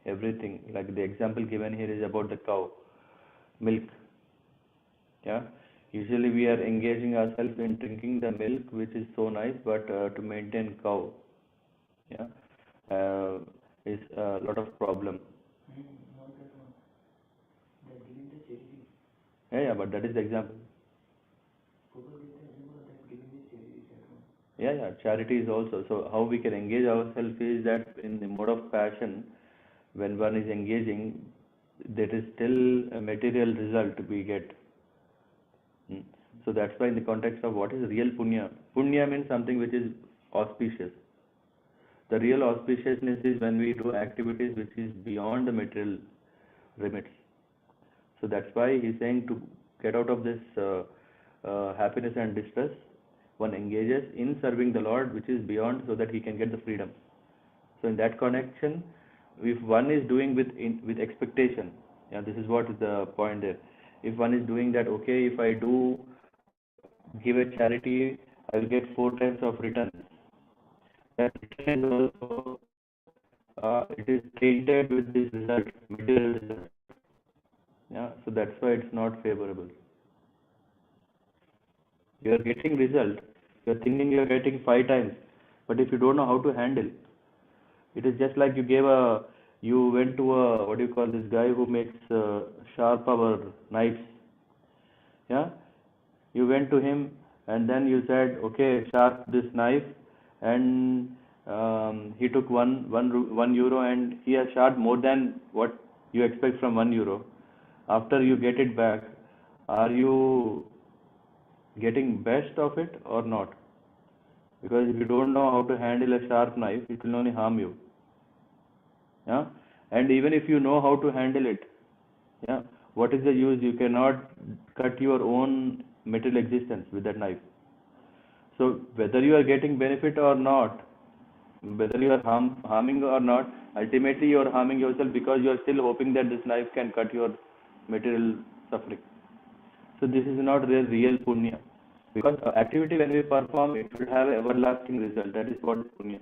everything. Like the example given here is about the cow milk, yeah. Usually we are engaging ourselves in drinking the milk, which is so nice, but to maintain cow, yeah, is a lot of problem. Yeah, but that is the example. Yeah, charity is also. So how we can engage ourselves is that in the mode of passion, when one is engaging, there is still a material result we get. So that's why in the context of what is real punya, punya means something which is auspicious. The real auspiciousness is when we do activities which is beyond the material limits. So that's why he's saying to get out of this happiness and distress, one engages in serving the Lord, which is beyond, so that he can get the freedom. So in that connection, if one is doing with expectation, yeah, this is what is the point there. If one is doing that, okay, if I do give a charity, I will get 4 times of return. That return is also it is tainted with this result, material result. Yeah, so that's why it's not favorable. You are getting result, you are thinking you are getting 5 times, but if you don't know how to handle, it is just like you went to a, what do you call this guy who makes sharp our knives, yeah, you went to him and then you said, okay, sharp this knife, and he took one euro and he has sharp more than what you expect from 1 euro. After you get it back, are you getting best of it or not? Because if you don't know how to handle a sharp knife, it will only harm you. Yeah, and even if you know how to handle it, yeah, what is the use? You cannot cut your own material existence with that knife. So whether you are getting benefit or not, whether you are harming or not, ultimately you are harming yourself, because you are still hoping that this knife can cut your material suffering. So this is not real punya, because activity when we perform, it will have everlasting result. That is what is punya.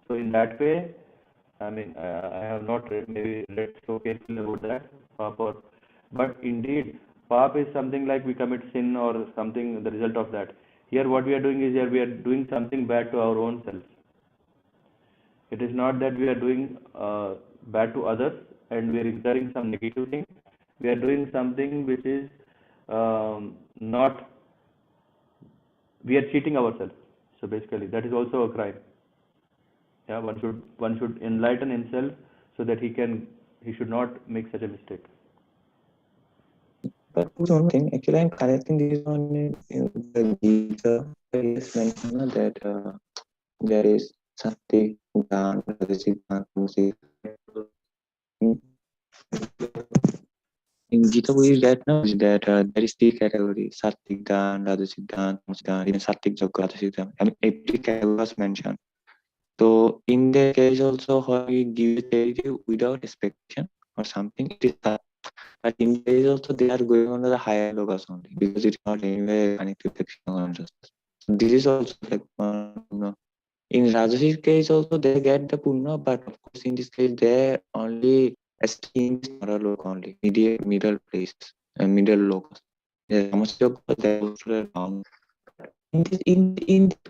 So in that way, I mean, I have not maybe read so carefully about that, but indeed, pap is something like we commit sin or something, the result of that. Here, what we are doing is, here we are doing something bad to our own self. It is not that we are doing bad to others and we are incurring some negative thing. We are doing something which is not, we are cheating ourselves. So basically, that is also a crime. Yeah, one should enlighten himself so that he should not make such a mistake. But one thing, actually, I'm correcting this one in the Gita. It is mentioned that there is Sati, Dan, Rajasiddhan, in Gita we get knowledge that there is three categories: Sattvic Dan, Rajasiddhan, Tamasiddhan, even Sattvic Yoga, Rajasiddhan. I mean, every category was mentioned. So in that case also, how we give charity without expectation or something, it is that. But in the case also, they are going on the higher logas only, because it's not anywhere connected to Krishna consciousness. So this is also like in Rajasi's case also they get the punya, but of course in this case they only esteem this loka only, middle place, middle lokas. They also wrong. In this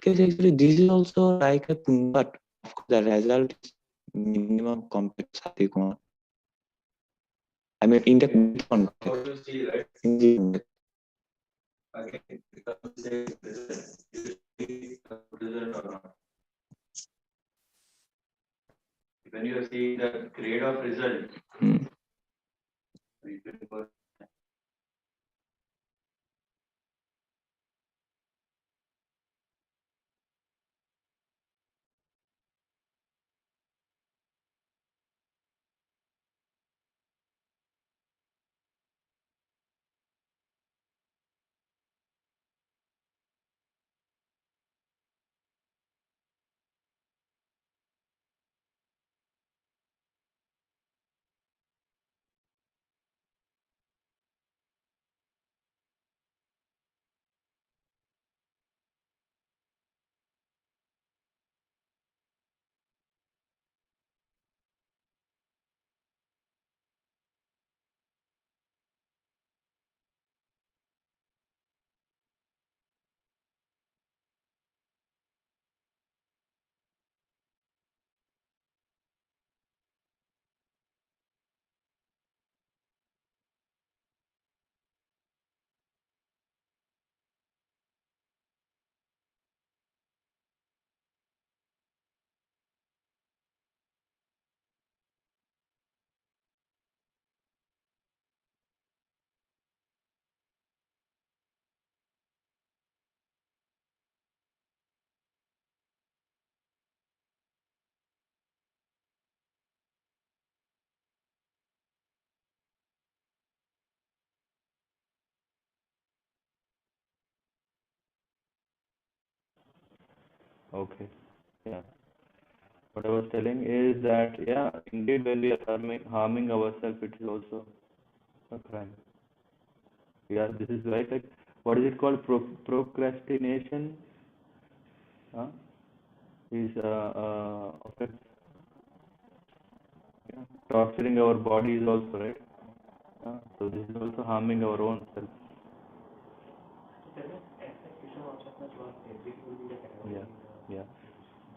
case actually this is also like a punya, but of course the result is minimum compared to Satikuma. I mean in the context. In the Okay, because when you are seeing the grade of result, Okay. Yeah. What I was telling is that, yeah, indeed, when we are harming ourselves, it is also a crime. Yeah, this is right. Like, what is it called? Procrastination. Is often, yeah, torturing our body is also right. So this is also harming our own self. Yeah, yeah.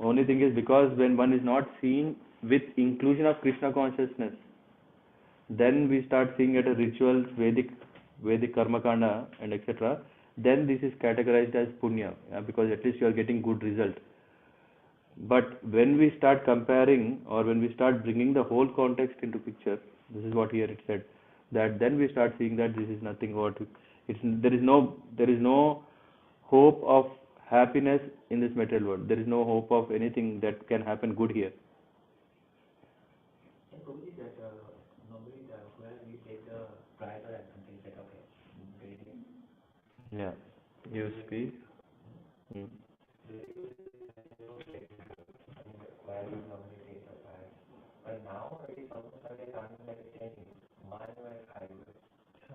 Only thing is, because when one is not seeing with inclusion of Krishna consciousness, then we start seeing at a rituals, Vedic karma kanda and etc. Then this is categorized as punya, yeah, because at least you are getting good result. But when we start comparing, or when we start bringing the whole context into picture, this is what here it said, that then we start seeing that this is nothing what it's, there is no hope of happiness in this material world. There is no hope of anything that can happen good here. Yeah, you speak. Hmm.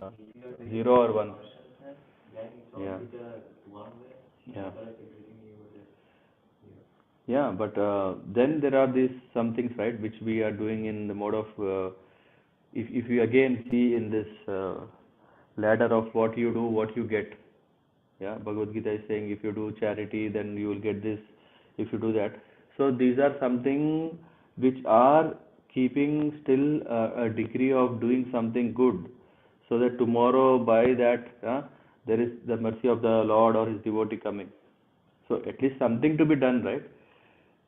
Uh, 0 or 1. Yeah. Yeah. Yeah, but then there are these some things, right, which we are doing in the mode of, if you again see in this ladder of what you do, what you get. Yeah, Bhagavad Gita is saying if you do charity, then you will get this, if you do that. So these are something which are keeping still a degree of doing something good, so that tomorrow by that there is the mercy of the Lord or his devotee coming. So at least something to be done, right?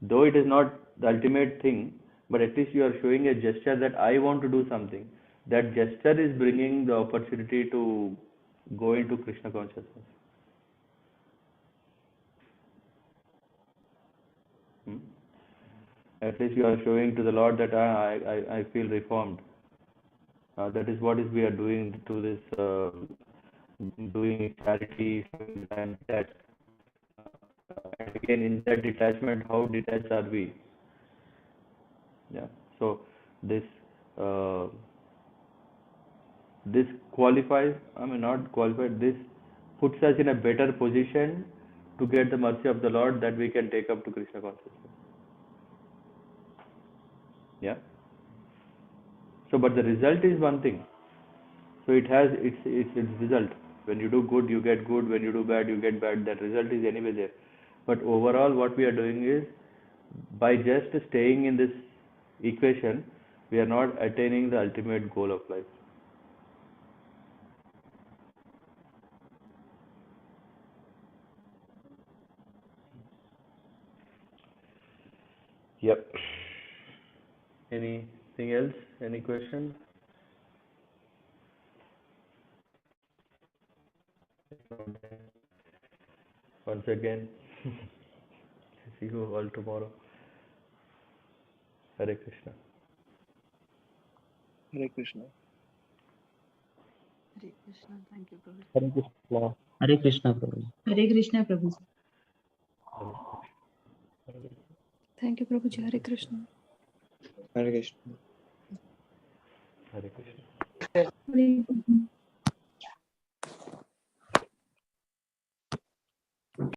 Though it is not the ultimate thing, but at least you are showing a gesture that I want to do something. That gesture is bringing the opportunity to go into Krishna consciousness. Hmm? At least you are showing to the Lord that I feel reformed. That is what is we are doing to this, doing charity, and that. And again, in that detachment, how detached are we? Yeah. So this uh, this qualifies, I mean not qualified, this puts us in a better position to get the mercy of the Lord, that we can take up to Krishna consciousness. Yeah. So but the result is one thing. So it has its result. When you do good, you get good. When you do bad, you get bad. That result is anyway there. But overall, what we are doing is, by just staying in this equation, we are not attaining the ultimate goal of life. Yep. Anything else? Any question? Once again, see you all tomorrow. Hare Krishna. Hare Krishna. Hare Krishna. Thank you, Prabhu. Hare Krishna. Hare Krishna, Prabhu. Hare Krishna, Prabhu. Thank you, Prabhuji. Hare Krishna. Hare Krishna. Hare Krishna. Hare Krishna.